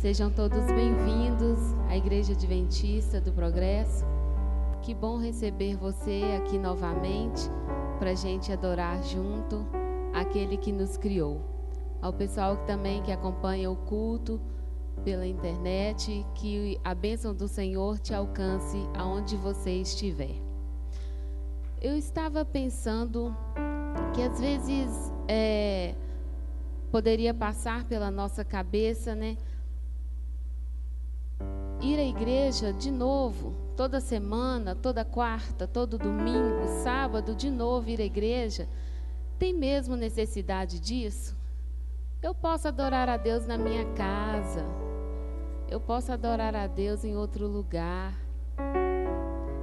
Sejam todos bem-vindos à Igreja Adventista do Progresso. Que bom receber você aqui novamente para a gente adorar junto aquele que nos criou. Ao pessoal também que acompanha o culto pela internet, que a bênção do Senhor te alcance aonde você estiver. Eu estava pensando que às vezes poderia passar pela nossa cabeça, né? Ir à igreja de novo, toda semana, toda quarta, todo domingo, sábado, de novo ir à igreja. Tem mesmo necessidade disso? Eu posso adorar a Deus na minha casa. Eu posso adorar a Deus em outro lugar.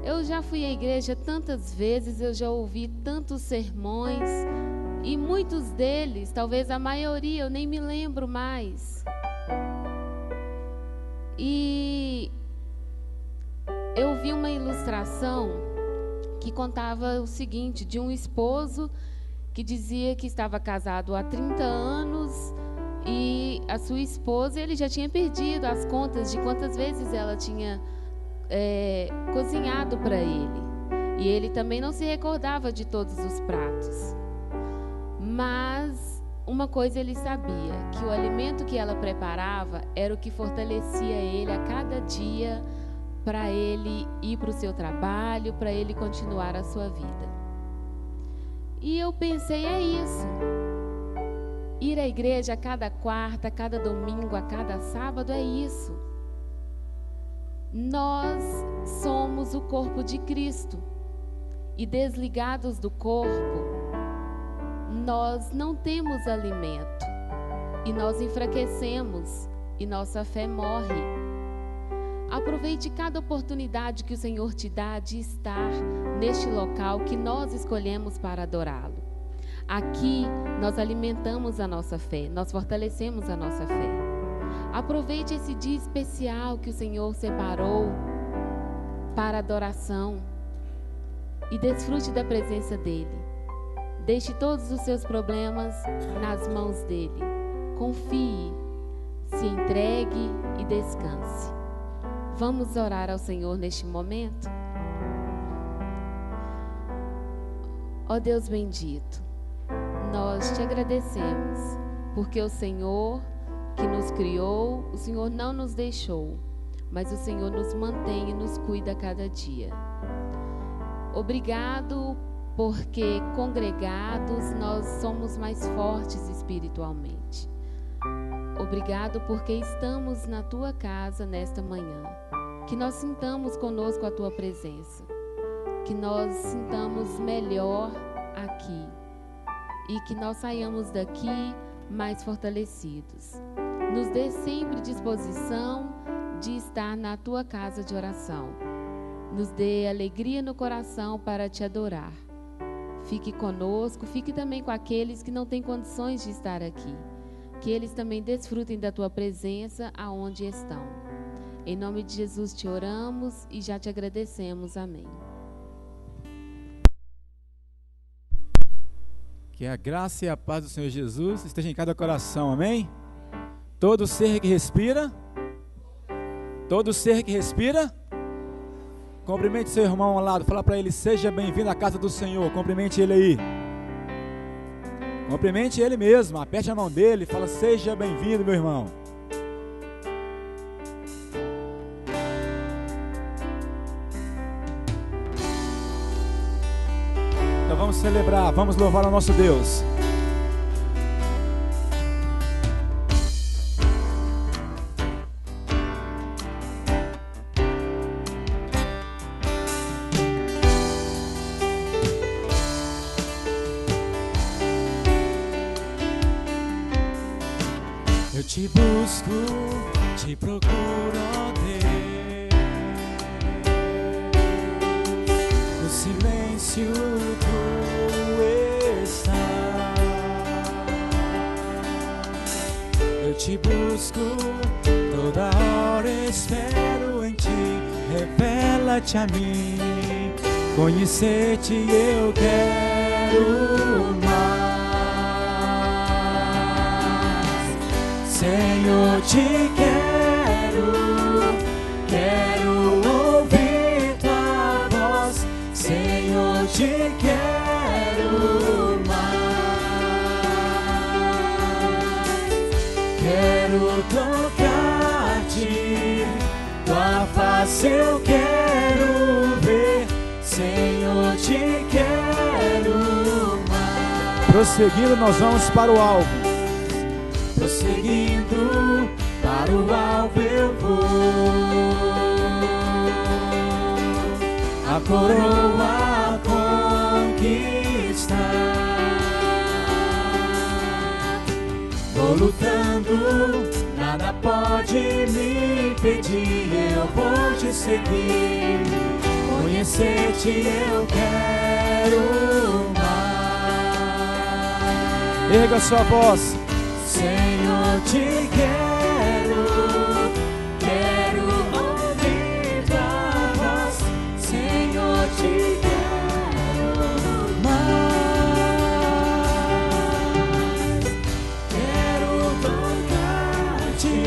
Eu já fui à igreja tantas vezes, eu já ouvi tantos sermões, e muitos deles, talvez a maioria, eu nem me lembro mais. E eu vi uma ilustração que contava o seguinte, de um esposo que dizia que estava casado há 30 anos e a sua esposa, ele já tinha perdido as contas de quantas vezes ela tinha cozinhado para ele. E ele também não se recordava de todos os pratos. Mas uma coisa ele sabia, que o alimento que ela preparava era o que fortalecia ele a cada dia para ele ir para o seu trabalho, para ele continuar a sua vida. E eu pensei, é isso. Ir à igreja a cada quarta, a cada domingo, a cada sábado, é isso. Nós somos o corpo de Cristo. E desligados do corpo, nós não temos alimento. E nós enfraquecemos. E nossa fé morre. Aproveite cada oportunidade que o Senhor te dá de estar neste local que nós escolhemos para adorá-lo. Aqui nós alimentamos a nossa fé, nós fortalecemos a nossa fé. Aproveite esse dia especial que o Senhor separou para adoração e desfrute da presença dEle. Deixe todos os seus problemas nas mãos dEle. Confie, se entregue e descanse. Vamos orar ao Senhor neste momento? Ó Deus bendito, nós te agradecemos, porque o Senhor que nos criou, o Senhor não nos deixou, mas o Senhor nos mantém e nos cuida a cada dia. Obrigado, porque congregados nós somos mais fortes espiritualmente. Obrigado porque estamos na tua casa nesta manhã. Que nós sintamos conosco a tua presença. Que nós sintamos melhor aqui. E que nós saiamos daqui mais fortalecidos. Nos dê sempre disposição de estar na tua casa de oração. Nos dê alegria no coração para te adorar. Fique conosco, fique também com aqueles que não têm condições de estar aqui. Que eles também desfrutem da tua presença aonde estão. Em nome de Jesus te oramos e já te agradecemos. Amém. Que a graça e a paz do Senhor Jesus esteja em cada coração, amém? Todo ser que respira, cumprimente seu irmão ao lado, fala para ele, seja bem-vindo à casa do Senhor, cumprimente ele aí. Cumprimente ele mesmo, aperte a mão dele e fala, seja bem-vindo, meu irmão. Então vamos celebrar, vamos louvar ao nosso Deus. Eu te busco, te procuro, ó Deus. No silêncio tu estás. Eu te busco, toda hora espero em ti. Revela-te a mim, conhecer-te eu quero mais. Senhor, te quero. quero ouvir tua voz, Senhor, te quero mais. Quero tocar-te, tua face eu quero ver, Senhor, te quero mais. Prosseguindo, nós vamos para o alvo. Prosseguindo, para o alvo eu vou. A coroa conquistar. Vou lutando, nada pode me impedir. Eu vou te seguir, conhecer-te eu quero mais. Erga sua voz. Senhor, te quero, quero ouvir tua voz, Senhor, te quero mais. Quero tocar-te,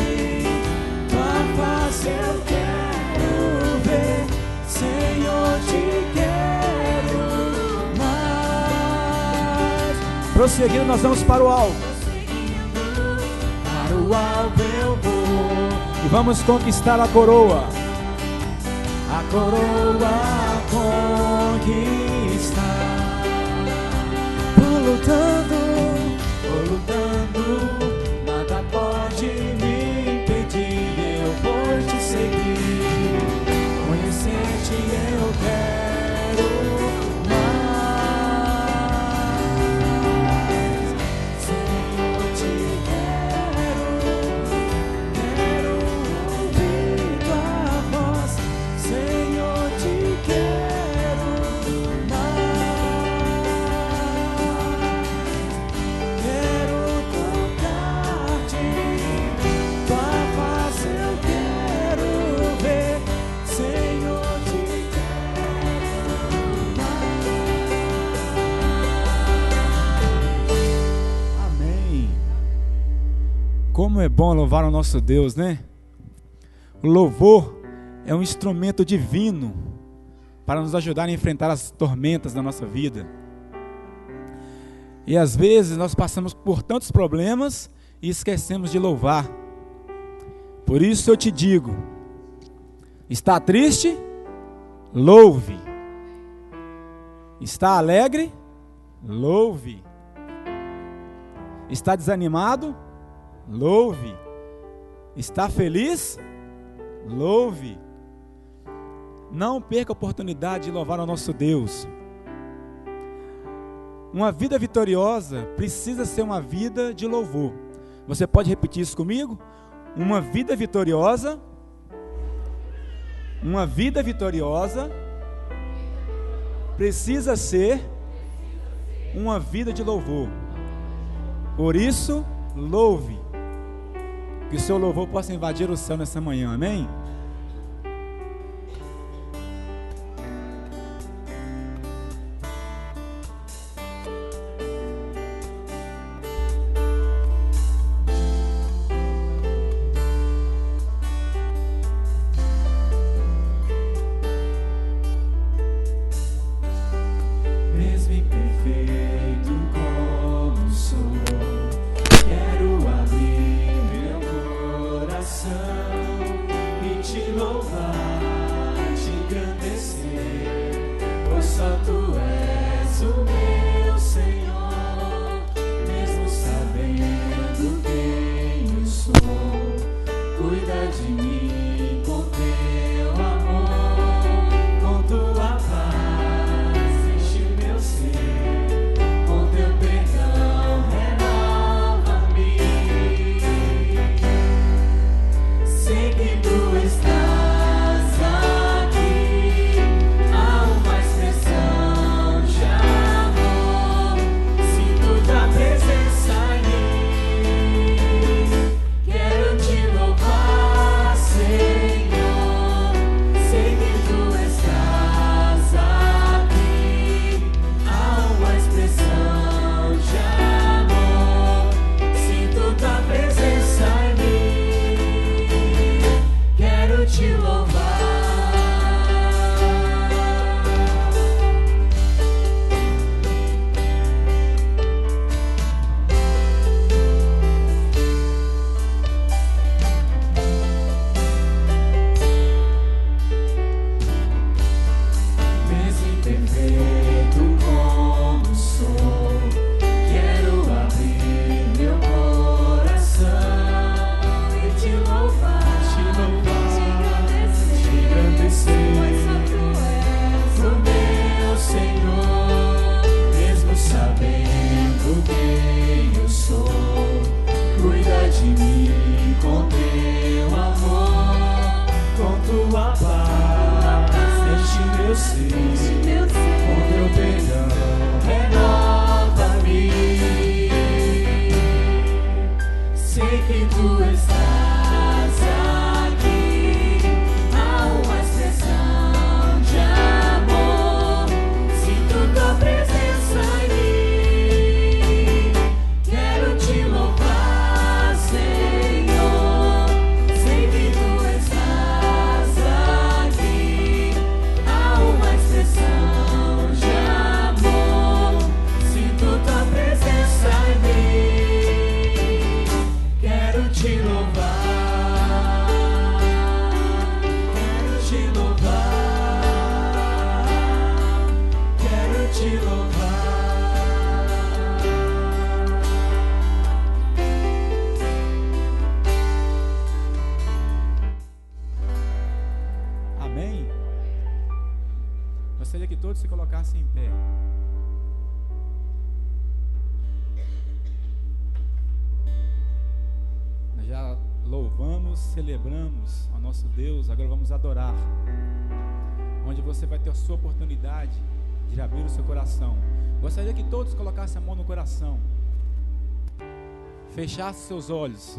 tua face eu quero ver, Senhor, te quero mais. Prosseguindo, nós vamos para o alvo. O alvo eu vou, e vamos conquistar a coroa. A coroa conquistar. Vou lutando, nada pode me impedir. Eu vou te seguir, conhecer-te eu quero mais. Senhor, te quero, quero ouvir tua voz, Senhor, te quero mais. Quero tocar-te, tua face eu quero ver, Senhor, te quero mais. Amém. Como é bom louvar o nosso Deus, né? O louvor é um instrumento divino para nos ajudar a enfrentar as tormentas da nossa vida. E às vezes nós passamos por tantos problemas e esquecemos de louvar. Por isso eu te digo: está triste? Louve. Está alegre? Louve. Está desanimado? Louve. Está feliz? Louve. Não perca a oportunidade de louvar ao nosso Deus. Uma vida vitoriosa precisa ser uma vida de louvor. Você pode repetir isso comigo? Uma vida vitoriosa precisa ser uma vida de louvor. Por isso, louve. Que o seu louvor possa invadir o céu nessa manhã, amém? Mesmo imperfeito como sou, quero abrir meu coração e Gostaria que todos se colocassem em pé. Nós já louvamos, celebramos ao nosso Deus, agora vamos adorar. Onde você vai ter a sua oportunidade de abrir o seu coração. Gostaria que todos colocassem a mão no coração, fechassem seus olhos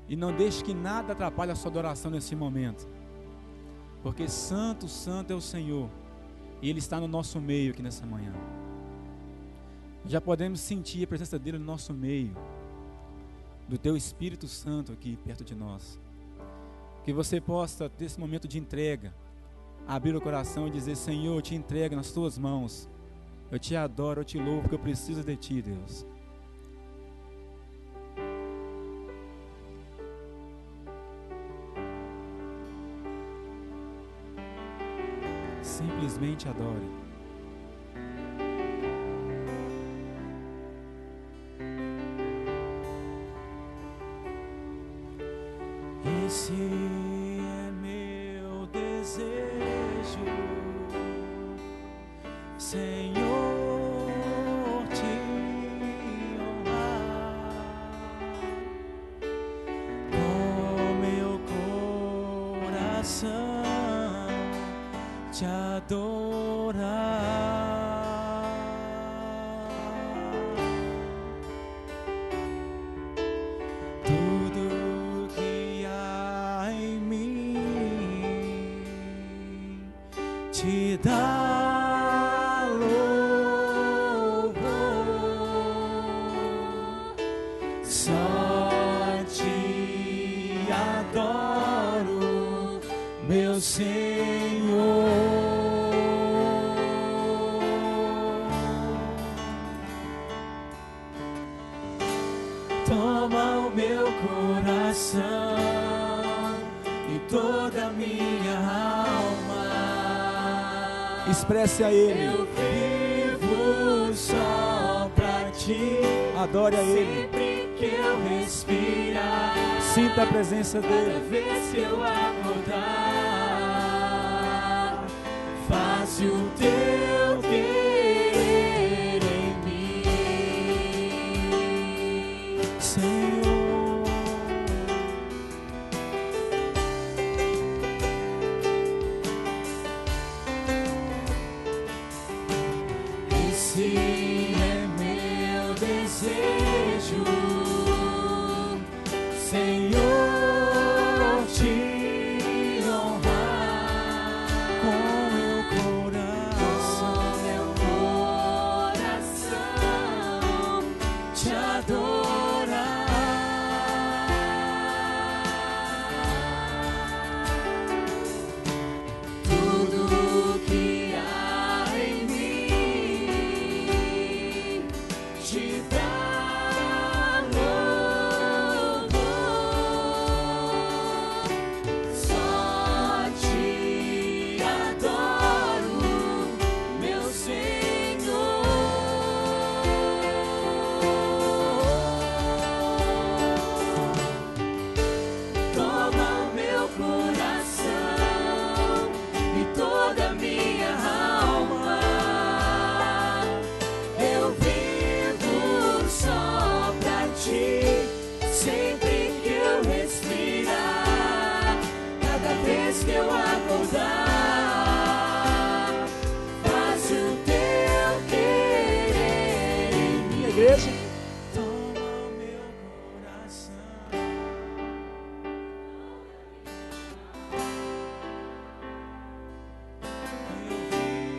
e não deixe que nada atrapalhe a sua adoração nesse momento, porque santo, santo é o Senhor e Ele está no nosso meio aqui nessa manhã. Já podemos sentir a presença dEle no nosso meio, do Teu Espírito Santo aqui perto de nós. Que você possa ter esse momento de entrega, abrir o coração e dizer: Senhor, eu te entrego nas Tuas mãos, eu te adoro, eu te louvo, porque eu preciso de Ti, Deus. Simplesmente adore. Esse é meu desejo, Senhor, te honrar com meu coração, te adorar. Tudo que há em mim te dá louvor, só te adoro, meu Senhor. Toma o meu coração e toda a minha alma. Expresse a Ele. Eu vivo só pra Ti. Adore a Ele. Sempre que eu respirar, Sinta a presença cada dEle. vez que eu acordar, faça o Teu querer em mim, Senhor. Esse é meu desejo, Senhor, te honrar com meu coração, te adorar. Tudo que há em mim te dá louvor, só te adoro, meu Senhor. Toma o meu coração e toda a minha alma. Eu vivo só pra Ti, sempre que eu respirar, cada vez que eu acordar, faço o Teu querer em mim. Igreja. Toma o meu coração. Eu vivo só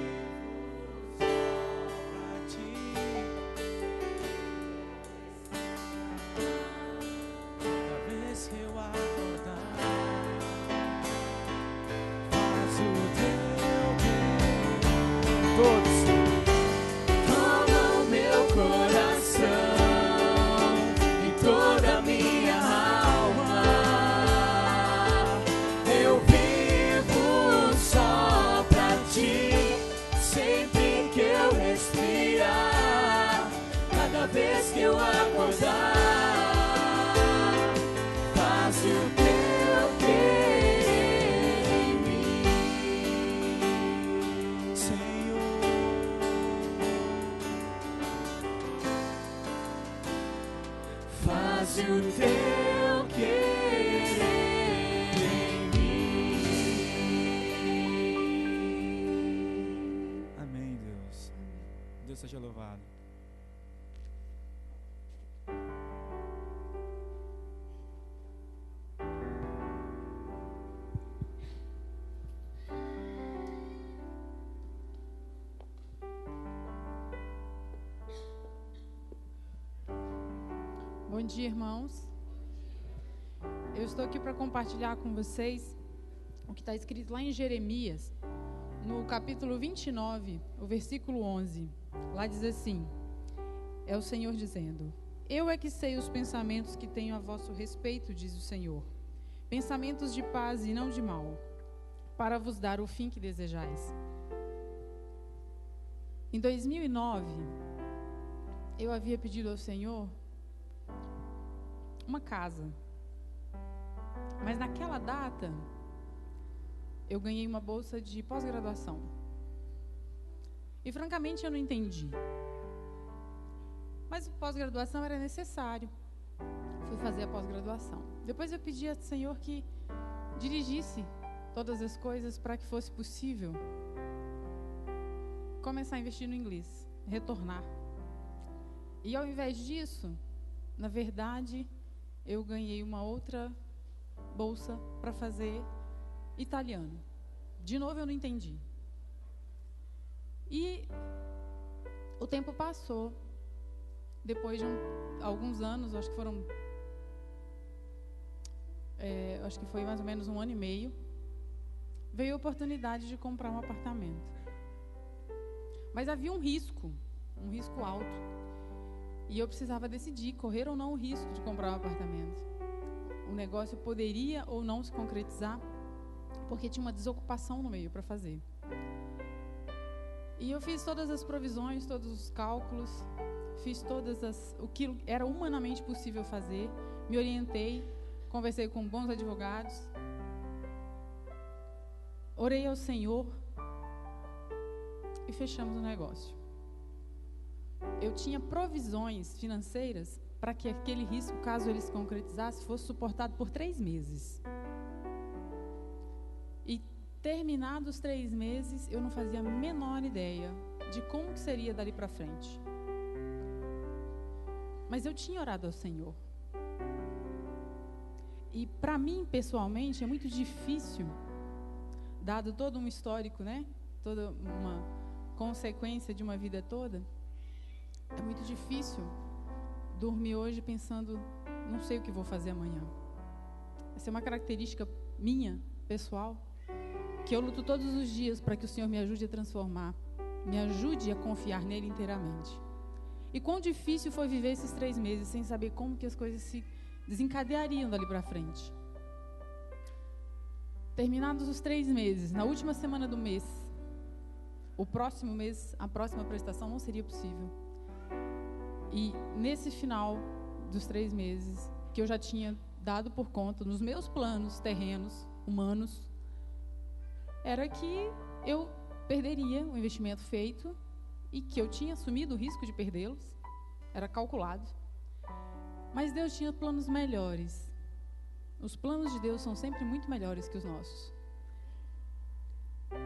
pra Ti. Cada vez que eu acordar, faz o Teu querer. Todos. Toma o meu coração e toda a minha alma. Eu vivo só pra Ti, sempre que eu respirar, cada vez que eu acordar, faça o Teu querer em mim. faça o teu querer em mim. Amém, Deus. Deus seja louvado. Bom dia, irmãos. Eu estou aqui para compartilhar com vocês o que está escrito lá em Jeremias, no capítulo 29, o versículo 11. Lá diz assim: é o Senhor dizendo: eu é que sei os pensamentos que tenho a vosso respeito, diz o Senhor, pensamentos de paz e não de mal, para vos dar o fim que desejais. Em 2009, eu havia pedido ao Senhor uma casa, mas naquela data eu ganhei uma bolsa de pós-graduação e francamente eu não entendi, mas a pós-graduação era necessário. Fui fazer a pós-graduação. Depois eu pedi ao Senhor que dirigisse todas as coisas para que fosse possível começar a investir no inglês, retornar. E ao invés disso, na verdade, eu ganhei uma outra bolsa para fazer italiano. De novo eu não entendi. E o tempo passou. Depois de alguns anos, acho que foi mais ou menos 1 ano e meio, veio a oportunidade de comprar um apartamento. Mas havia um risco alto. E eu precisava decidir, correr ou não o risco de comprar um apartamento. O negócio poderia ou não se concretizar, porque tinha uma desocupação no meio para fazer. E eu fiz todas as provisões, todos os cálculos, fiz o que era humanamente possível fazer, me orientei, conversei com bons advogados, orei ao Senhor e fechamos o negócio. Eu tinha provisões financeiras para que aquele risco, caso ele se concretizasse, fosse suportado por 3 meses. E terminados os 3 meses, eu não fazia a menor ideia de como que seria dali para frente. Mas eu tinha orado ao Senhor. E para mim, pessoalmente, é muito difícil, dado todo um histórico, né? Toda uma consequência de uma vida toda, é muito difícil dormir hoje pensando, não sei o que vou fazer amanhã. Essa é uma característica minha, pessoal, que eu luto todos os dias para que o Senhor me ajude a transformar, me ajude a confiar nele inteiramente. E quão difícil foi viver esses 3 meses sem saber como que as coisas se desencadeariam dali para frente. Terminados os 3 meses, na última semana do mês, o próximo mês, a próxima prestação não seria possível. E nesse final dos 3 meses, que eu já tinha dado por conta, nos meus planos terrenos, humanos, era que eu perderia o investimento feito e que eu tinha assumido o risco de perdê-los, era calculado. Mas Deus tinha planos melhores. Os planos de Deus são sempre muito melhores que os nossos.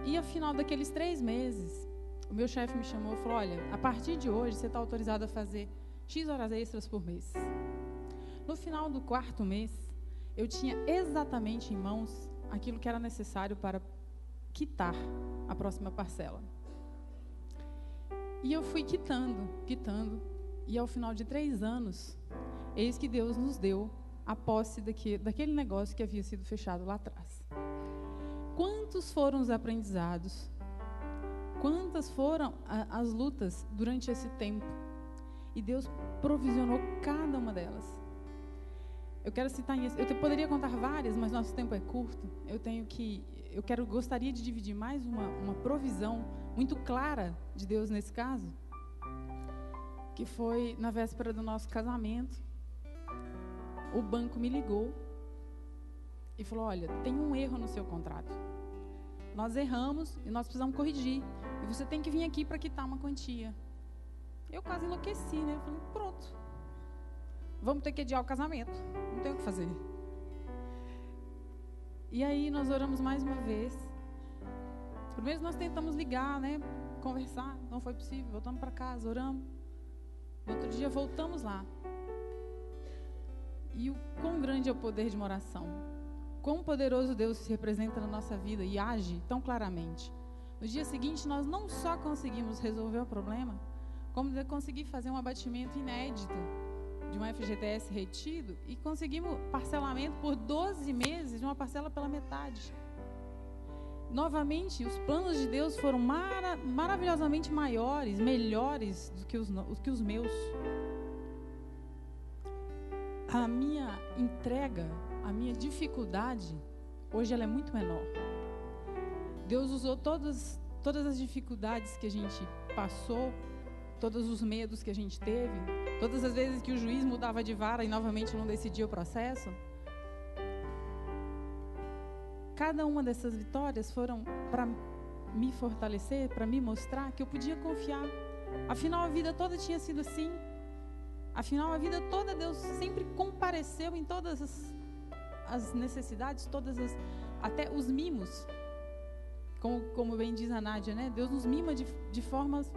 E ao final daqueles 3 meses, o meu chefe me chamou e falou: olha, a partir de hoje você está autorizado a fazer X horas extras por mês. No final do 4º mês, eu tinha exatamente em mãos aquilo que era necessário para quitar a próxima parcela. E eu fui quitando, e ao final de 3 anos, eis que Deus nos deu a posse daquele negócio que havia sido fechado lá atrás. Quantos foram os aprendizados? Quantas foram as lutas durante esse tempo? E Deus provisionou cada uma delas. Eu quero citar, eu poderia contar várias, mas nosso tempo é curto. Gostaria de dividir mais uma provisão muito clara de Deus nesse caso, que foi na véspera do nosso casamento. O banco me ligou e falou: olha, tem um erro no seu contrato. Nós erramos e nós precisamos corrigir. E você tem que vir aqui para quitar uma quantia. Eu quase enlouqueci, né? Eu falei: pronto. vamos ter que adiar o casamento. Não tem o que fazer. E aí nós oramos mais uma vez. Primeiro nós tentamos ligar, né? Conversar, não foi possível. Voltamos para casa, oramos. No outro dia voltamos lá. E o quão grande é o poder de uma oração. Quão poderoso Deus se representa na nossa vida e age tão claramente. No dia seguinte, nós não só conseguimos resolver o problema, como conseguir fazer um abatimento inédito de um FGTS retido e conseguimos parcelamento por 12 meses de uma parcela pela metade. Novamente, os planos de Deus foram maravilhosamente maiores, melhores do que os meus. A minha entrega, a minha dificuldade, hoje ela é muito menor. Deus usou todas as dificuldades que a gente passou, todos os medos que a gente teve, todas as vezes que o juiz mudava de vara e novamente não decidia o processo. Cada uma dessas vitórias foram para me fortalecer, para me mostrar que eu podia confiar. Afinal, a vida toda tinha sido assim. Afinal, a vida toda Deus sempre compareceu em todas as necessidades, até os mimos. Como bem diz a Nádia, né? Deus nos mima de formas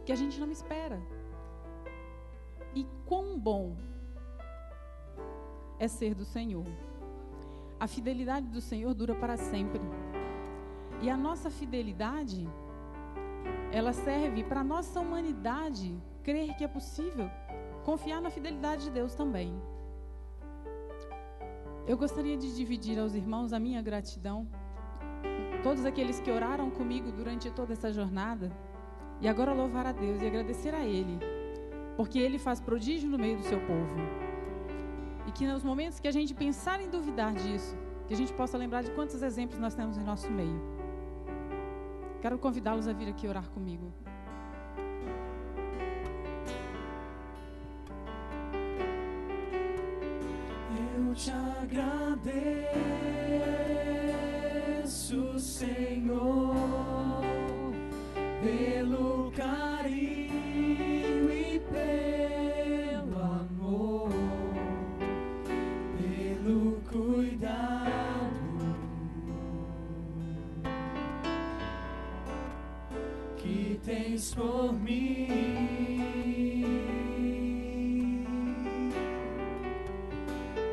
que a gente não espera. E quão bom é ser do Senhor. A fidelidade do Senhor dura para sempre. E a nossa fidelidade, ela serve para a nossa humanidade crer que é possível confiar na fidelidade de Deus também. Eu gostaria de dividir aos irmãos a minha gratidão, todos aqueles que oraram comigo durante toda essa jornada, e agora louvar a Deus e agradecer a Ele, porque Ele faz prodígio no meio do seu povo. E que nos momentos que a gente pensar em duvidar disso, que a gente possa lembrar de quantos exemplos nós temos em nosso meio. Quero convidá-los a vir aqui orar comigo. Eu te agradeço, Senhor, pelo carinho e pelo amor, pelo cuidado que tens por mim.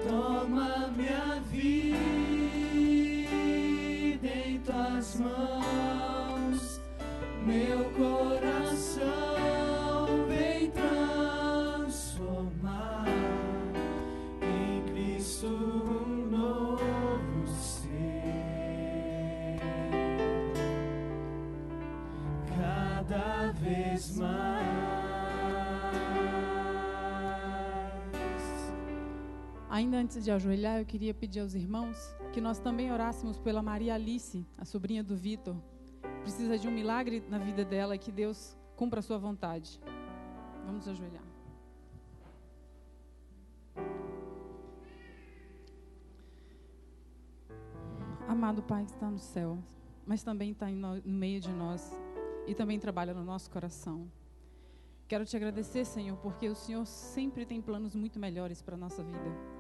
Toma minha vida em tuas mãos, meu coração vem transformar em Cristo um novo ser, cada vez mais. Ainda antes de ajoelhar, eu queria pedir aos irmãos que nós também orássemos pela Maria Alice, a sobrinha do Vitor. Precisa de um milagre na vida dela e que Deus cumpra a sua vontade. Vamos ajoelhar. Amado Pai que está no céu, mas também está no meio de nós e também trabalha no nosso coração. Quero te agradecer, Senhor, porque o Senhor sempre tem planos muito melhores para a nossa vida.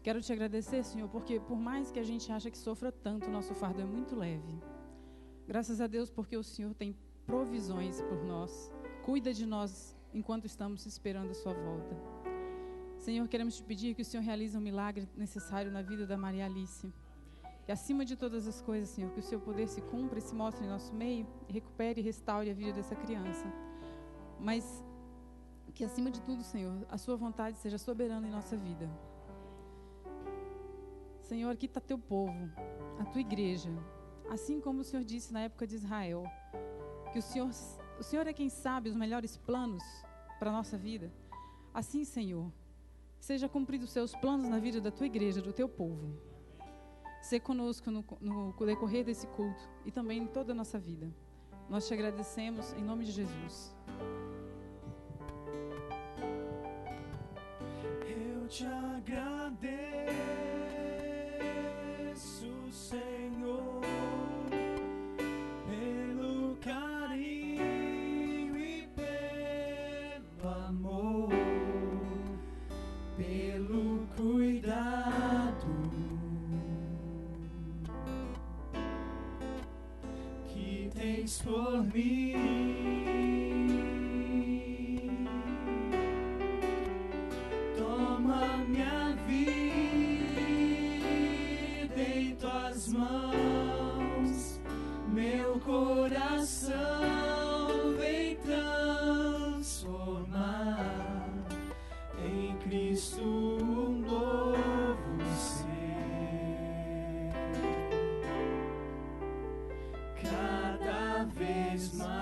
Quero te agradecer, Senhor, porque por mais que a gente acha que sofra tanto, o nosso fardo é muito leve. Graças a Deus, porque o Senhor tem provisões por nós, cuida de nós enquanto estamos esperando a sua volta. Senhor, queremos te pedir que o Senhor realize um milagre necessário na vida da Maria Alice. E acima de todas as coisas, Senhor, que o seu poder se cumpra e se mostre em nosso meio, e recupere e restaure a vida dessa criança. Mas que acima de tudo, Senhor, a sua vontade seja soberana em nossa vida. Senhor, aqui está teu povo, a tua igreja, assim como o Senhor disse na época de Israel, que o Senhor é quem sabe os melhores planos para a nossa vida. Assim, Senhor, seja cumprido os seus planos na vida da tua igreja, do teu povo. Sê conosco no decorrer desse culto e também em toda a nossa vida. Nós te agradecemos em nome de Jesus. Eu te agradeço, Senhor, pelo carinho e pelo amor, tens por mim. Toma minha vida em tuas mãos, meu coração vem transformar em Cristo um novo ser, cada vez mais.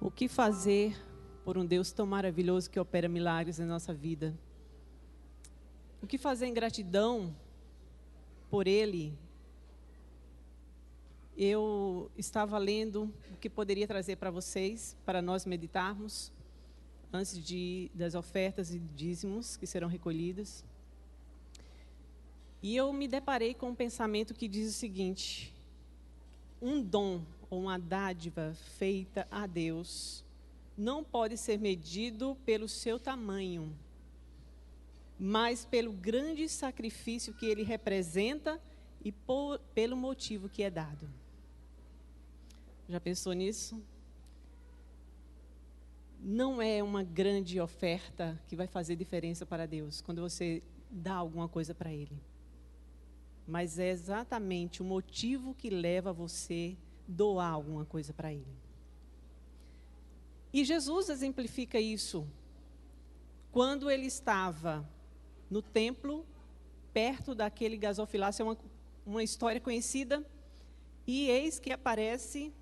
O que fazer por um Deus tão maravilhoso que opera milagres na nossa vida? O que fazer em gratidão por Ele? Eu estava lendo o que poderia trazer para vocês, para nós meditarmos, antes das ofertas e dízimos que serão recolhidos. E eu me deparei com um pensamento que diz o seguinte: um dom ou uma dádiva feita a Deus não pode ser medido pelo seu tamanho, mas pelo grande sacrifício que ele representa e pelo motivo que é dado. Já pensou nisso? Não é uma grande oferta que vai fazer diferença para Deus quando você dá alguma coisa para Ele, mas é exatamente o motivo que leva você doar alguma coisa para Ele. E Jesus exemplifica isso quando ele estava no templo, perto daquele gasofilácio. É uma história conhecida, e eis que aparece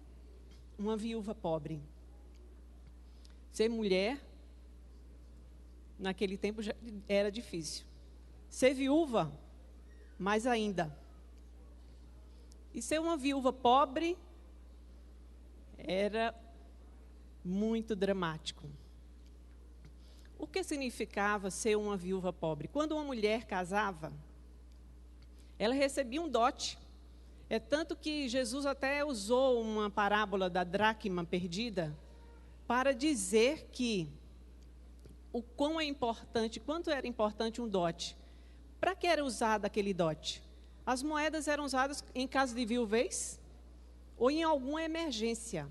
uma viúva pobre. Ser mulher, naquele tempo, já era difícil. Ser viúva, mais ainda. E ser uma viúva pobre era muito dramático. O que significava ser uma viúva pobre? Quando uma mulher casava, ela recebia um dote. É tanto que Jesus até usou uma parábola da dracma perdida para dizer que o quão é importante, quanto era importante um dote. Para que era usado aquele dote? As moedas eram usadas em caso de viuvez ou em alguma emergência.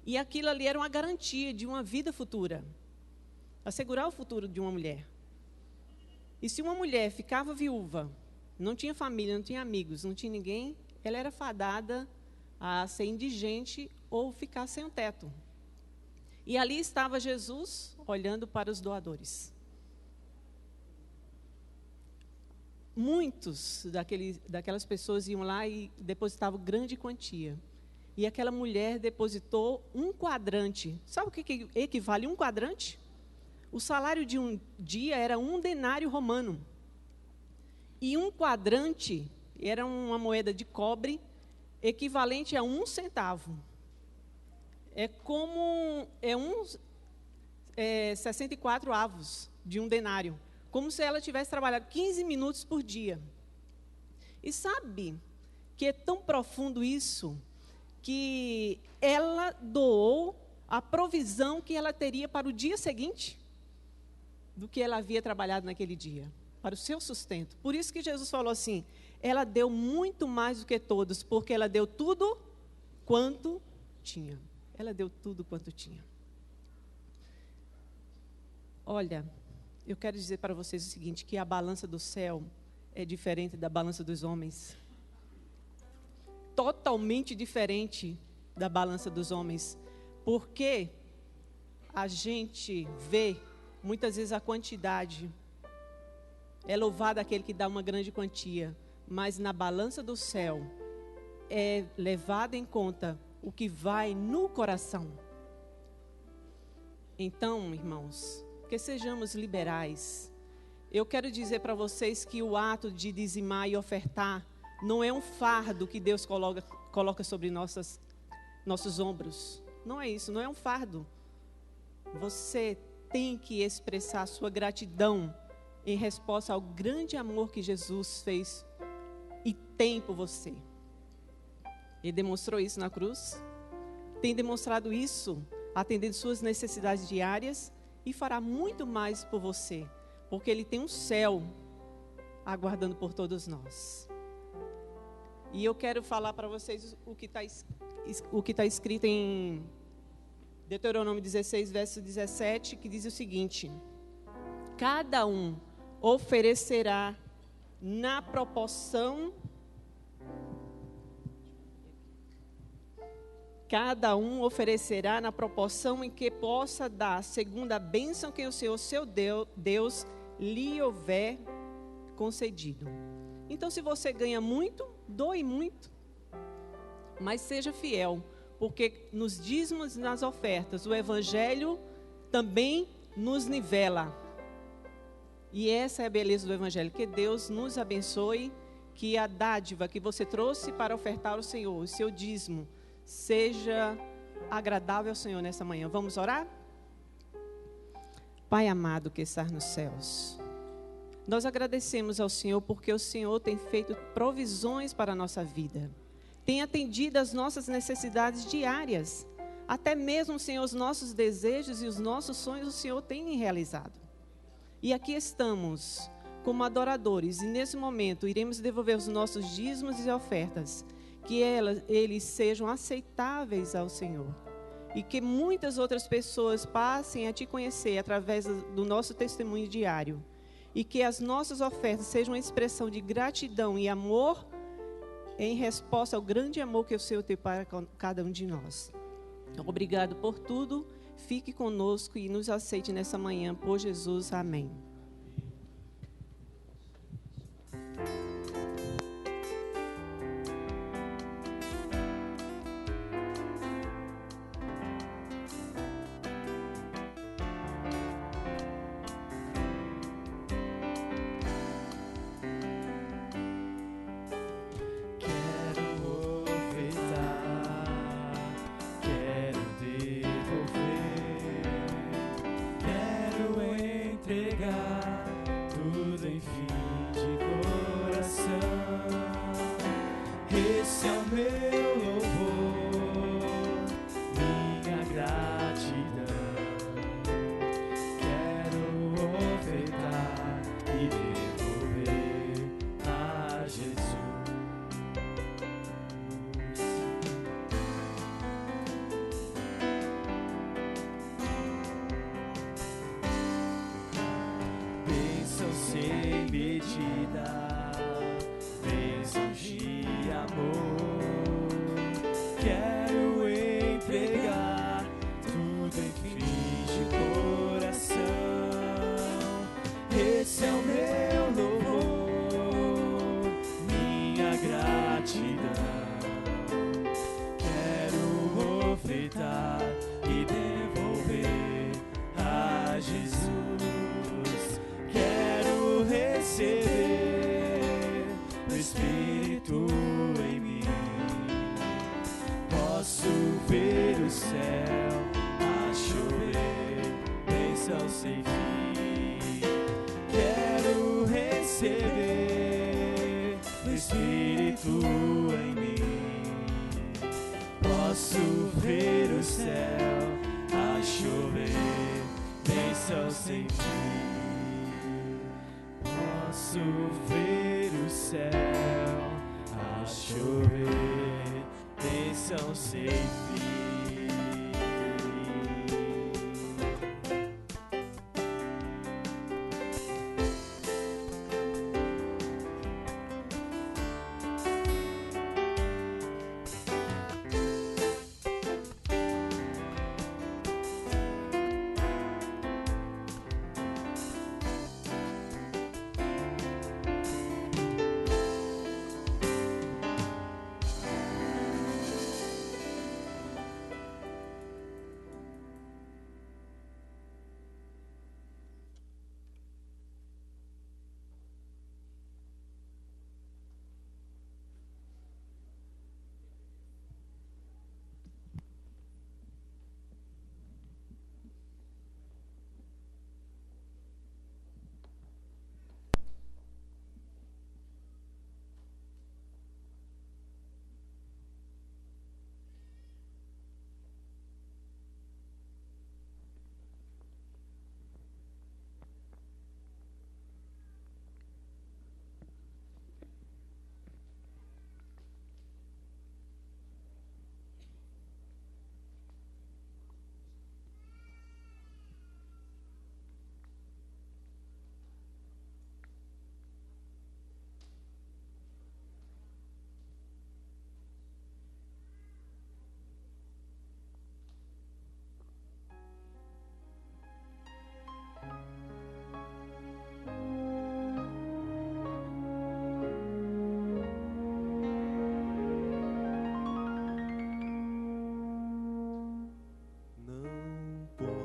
E aquilo ali era uma garantia de uma vida futura, assegurar o futuro de uma mulher. E se uma mulher ficava viúva, não tinha família, não tinha amigos, não tinha ninguém, ela era fadada a ser indigente ou ficar sem um teto. E ali estava Jesus olhando para os doadores. Muitos daquelas pessoas iam lá e depositavam grande quantia. E aquela mulher depositou um quadrante. Sabe o que equivale a um quadrante? O salário de um dia era 1 denário romano. E um quadrante era uma moeda de cobre equivalente a 1 centavo. É como 64 avos de um denário. Como se ela tivesse trabalhado 15 minutos por dia. E sabe que é tão profundo isso, que ela doou a provisão que ela teria para o dia seguinte do que ela havia trabalhado naquele dia, para o seu sustento. Por isso que Jesus falou assim: ela deu muito mais do que todos, porque ela deu tudo quanto tinha. Ela deu tudo quanto tinha. Olha, eu quero dizer para vocês o seguinte, que a balança do céu é diferente da balança dos homens. Totalmente diferente da balança dos homens, porque a gente vê muitas vezes a quantidade. É louvado aquele que dá uma grande quantia, mas na balança do céu é levado em conta o que vai no coração. Então, irmãos, que sejamos liberais. Eu quero dizer para vocês que o ato de dizimar e ofertar não é um fardo que Deus coloca sobre nossos ombros. Não é isso, não é um fardo. Você tem que expressar a sua gratidão em resposta ao grande amor que Jesus fez e tem por você. Ele demonstrou isso na cruz, tem demonstrado isso, atendendo suas necessidades diárias, e fará muito mais por você, porque Ele tem um céu aguardando por todos nós. E eu quero falar para vocês o que está escrito em Deuteronômio 16, verso 17, que diz o seguinte: cada um oferecerá na proporção em que possa dar, segundo a bênção que o Senhor, seu Deus, lhe houver concedido. Então, se você ganha muito, doe muito, mas seja fiel, porque nos dízimos e nas ofertas, o Evangelho também nos nivela. E essa é a beleza do Evangelho, que Deus nos abençoe, que a dádiva que você trouxe para ofertar ao Senhor, o seu dízimo, seja agradável ao Senhor nessa manhã. Vamos orar? Pai amado que está nos céus, nós agradecemos ao Senhor porque o Senhor tem feito provisões para a nossa vida, tem atendido às nossas necessidades diárias, até mesmo, Senhor, os nossos desejos e os nossos sonhos o Senhor tem realizado. E aqui estamos como adoradores, e nesse momento iremos devolver os nossos dízimos e ofertas, que eles sejam aceitáveis ao Senhor, e que muitas outras pessoas passem a Te conhecer através do nosso testemunho diário, e que as nossas ofertas sejam uma expressão de gratidão e amor em resposta ao grande amor que o Senhor tem para cada um de nós. Obrigado por tudo, fique conosco e nos aceite nessa manhã, por Jesus, amém. Sem medida, bênçãos de amor, quero entregar tudo em fim de coração. Esse é o meu louvor, minha gratidão. Quero ofertar e devolver a Jesus. Receber o Espírito em mim, posso ver o céu a chover, bênção sem fim. Quero receber o Espírito em mim, posso ver o céu a chover, bênção sem fim. Posso ver o céu a chover, bênção sem fim.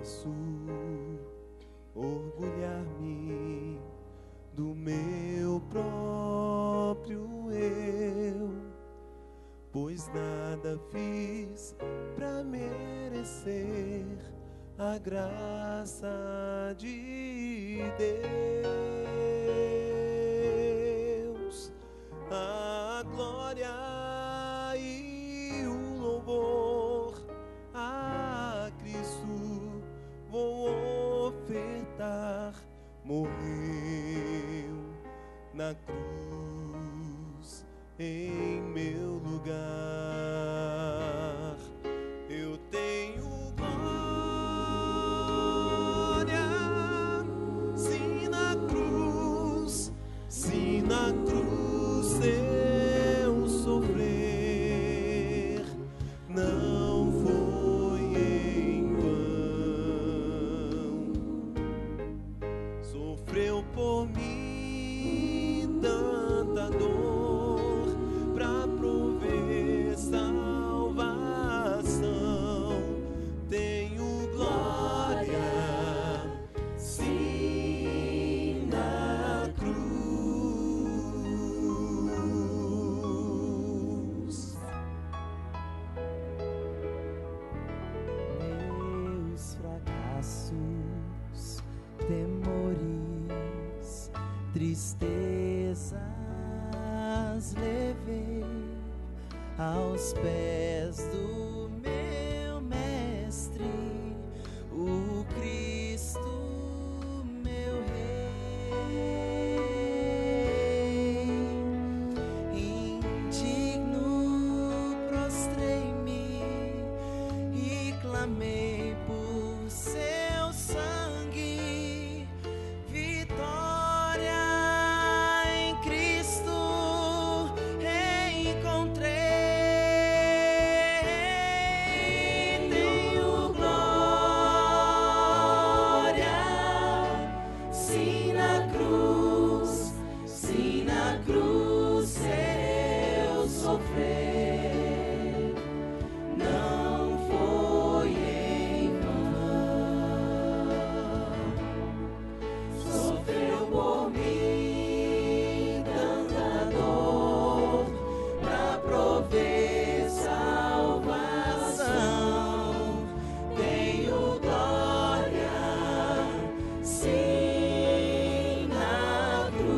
posso orgulhar-me do meu próprio eu, pois nada fiz para merecer a graça de Deus. A glória e o louvor a Cristo vou ofertar. Morreu na cruz em meu lugar. Eu tenho glória, se na cruz eu sofrer, não foi em vão. Sofreu por mim tanta dor pra prover salvação. Tenho glória, sim, na cruz. Meus fracassos, temores, tristezas levei aos pés do meu mestre, o Cristo, meu Rei. Indigno prostrei-me e clamei por seu sangue, vitória em Cristo encontrei. Tenho glória, sim, na cruz eu sofrer, não foi em vão. Sofreu por mim tanta dor pra prover salvação. Tenho glória, sim, na cruz.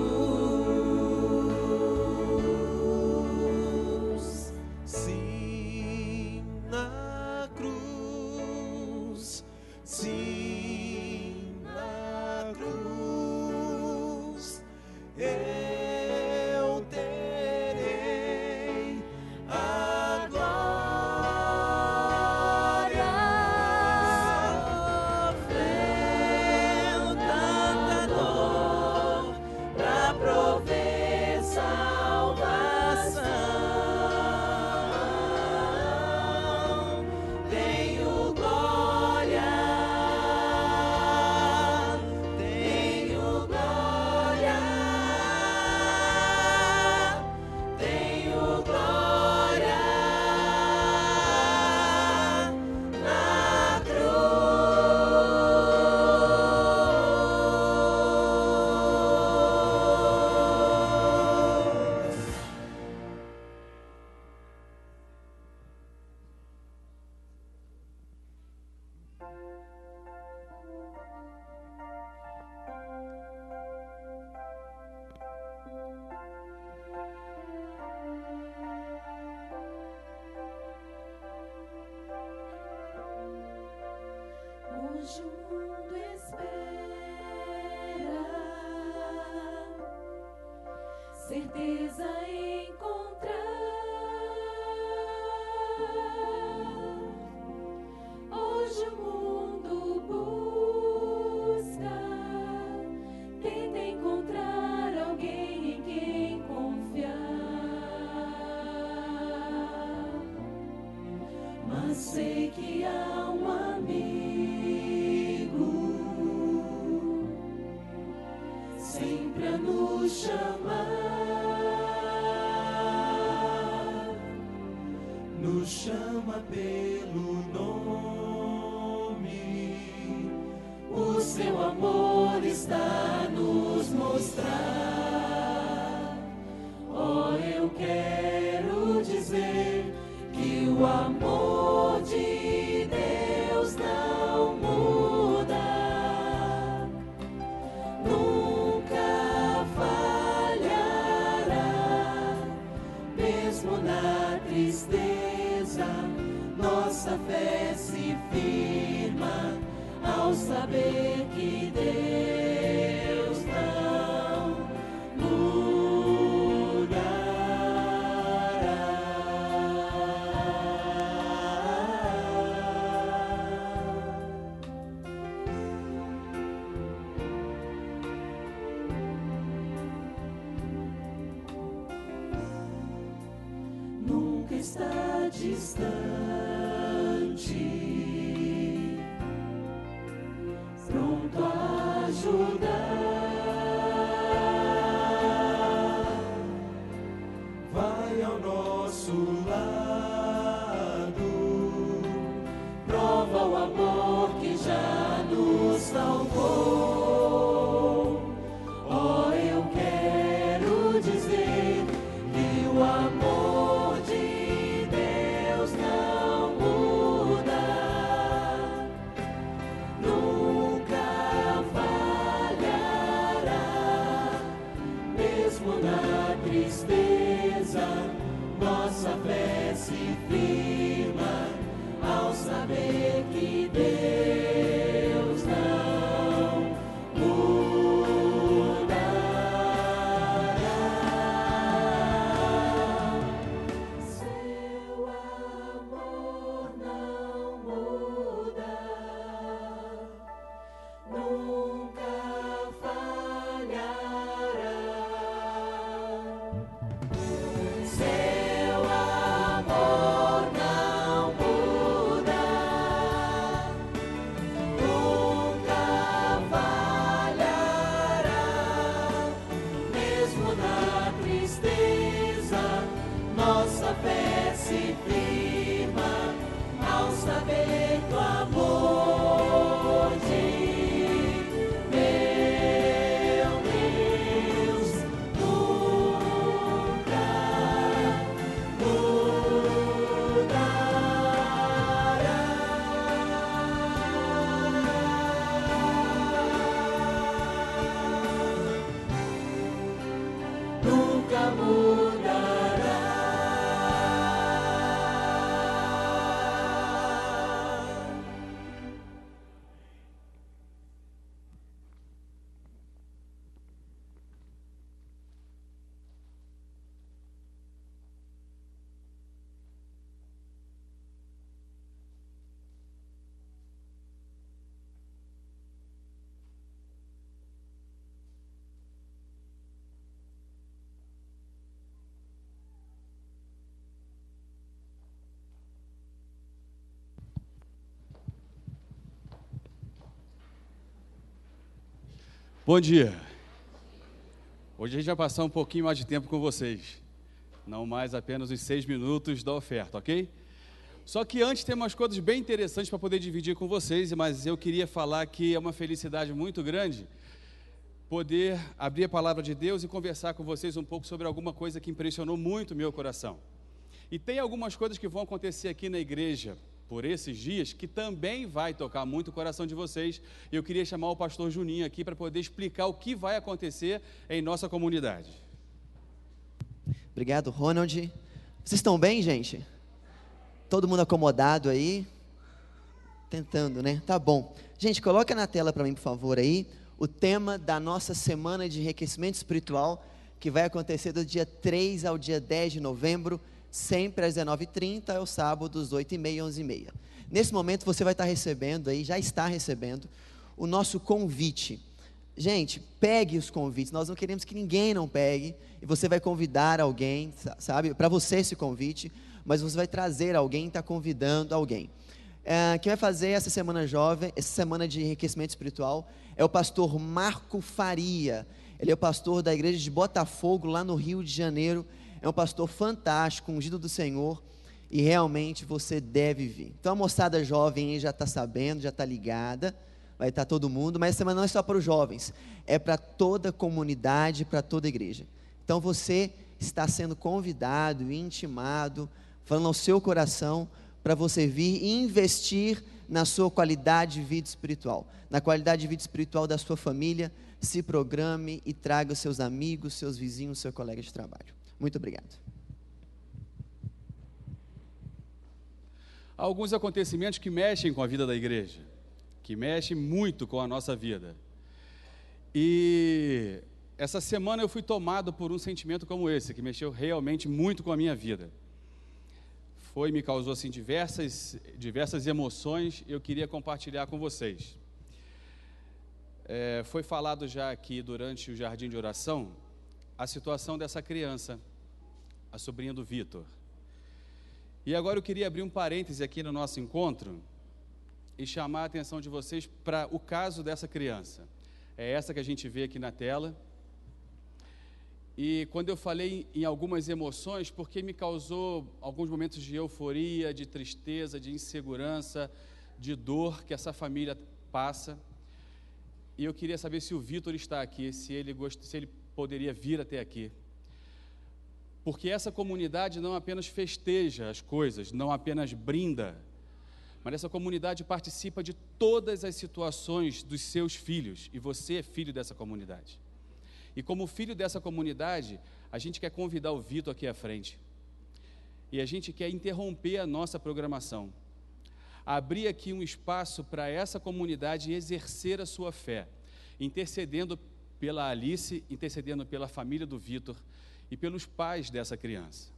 Sim, na cruz, sim, na cruz, eu terei a glória. Sofreu tanta dor pra prover salvação. Tenho glória, tenho glória, tenho glória na cruz. Hoje o mundo espera certeza encontrar. Hoje o mundo busca, tenta encontrar alguém em quem confiar. Mas sei que há um amigo sempre a nos chamar, nos chama pelo nome mostrar. Oh, eu quero dizer que o amor de Deus não muda, nunca falhará, mesmo na tristeza, nossa fé se firma ao saber que Deus não mudará. Nunca está distante, pronto a ajudar, vai ao nosso lado, prova o amor que já nos salvou. Oh, eu quero dizer que o amor de Deus não muda, nunca falhará, mesmo na tristeza, nossa fé se firma ao saber que Deus não mudará. Seu amor não muda, nunca falhará. Seu amor não muda, nunca falhará, mesmo na tristeza, nossa fé se firma ao saber do amor de meu Deus, nunca mudará. Nunca mudará. Bom dia. Hoje a gente vai passar um pouquinho mais de tempo com vocês. Não mais apenas os 6 minutos da oferta, ok? Só que antes tem umas coisas bem interessantes para poder dividir com vocês, mas eu queria falar que é uma felicidade muito grande poder abrir a palavra de Deus e conversar com vocês um pouco sobre alguma coisa que impressionou muito o meu coração. E tem algumas coisas que vão acontecer aqui na igreja por esses dias, que também vai tocar muito o coração de vocês. Eu queria chamar o pastor Juninho aqui para poder explicar o que vai acontecer em nossa comunidade. Obrigado, Ronald. Vocês estão bem, gente? Todo mundo acomodado aí? Tentando, né? Tá bom. Gente, coloca na tela para mim, por favor, aí, o tema da nossa semana de enriquecimento espiritual, que vai acontecer do dia 3 ao dia 10 de novembro, sempre às 19h30, aos sábados, 8h30 e 11h30. Nesse momento você vai estar recebendo aí, já está recebendo, o nosso convite. Gente, pegue os convites, nós não queremos que ninguém não pegue, e você vai convidar alguém, sabe, para você esse convite, mas você vai trazer alguém, está convidando alguém. Quem vai fazer essa semana jovem, essa semana de enriquecimento espiritual, é o pastor Marco Faria. Ele é o pastor da igreja de Botafogo, lá no Rio de Janeiro. É um pastor fantástico, ungido do Senhor, e realmente você deve vir. Então a moçada jovem aí já está sabendo, já está ligada, vai estar todo mundo, mas essa semana não é só para os jovens, é para toda a comunidade, para toda a igreja. Então você está sendo convidado, intimado, falando ao seu coração, para você vir e investir na sua qualidade de vida espiritual, na qualidade de vida espiritual da sua família. Se programe e traga seus amigos, seus vizinhos, seu colega de trabalho. Muito obrigado. Há alguns acontecimentos que mexem com a vida da igreja, que mexem muito com a nossa vida. E essa semana eu fui tomado por um sentimento como esse, que mexeu realmente muito com a minha vida. Me causou assim diversas emoções, e eu queria compartilhar com vocês. Foi falado já aqui durante o jardim de oração a situação dessa criança, a sobrinha do Vitor. E agora eu queria abrir um parêntese aqui no nosso encontro e chamar a atenção de vocês para o caso dessa criança. É essa que a gente vê aqui na tela. E quando eu falei em algumas emoções, porque me causou alguns momentos de euforia, de tristeza, de insegurança, de dor que essa família passa. E eu queria saber se o Vitor está aqui, se ele poderia vir até aqui. Porque essa comunidade não apenas festeja as coisas, não apenas brinda, mas essa comunidade participa de todas as situações dos seus filhos, e você é filho dessa comunidade. E como filho dessa comunidade, a gente quer convidar o Vitor aqui à frente. E a gente quer interromper a nossa programação. Abrir aqui um espaço para essa comunidade exercer a sua fé, intercedendo pela Alice, intercedendo pela família do Vitor e pelos pais dessa criança.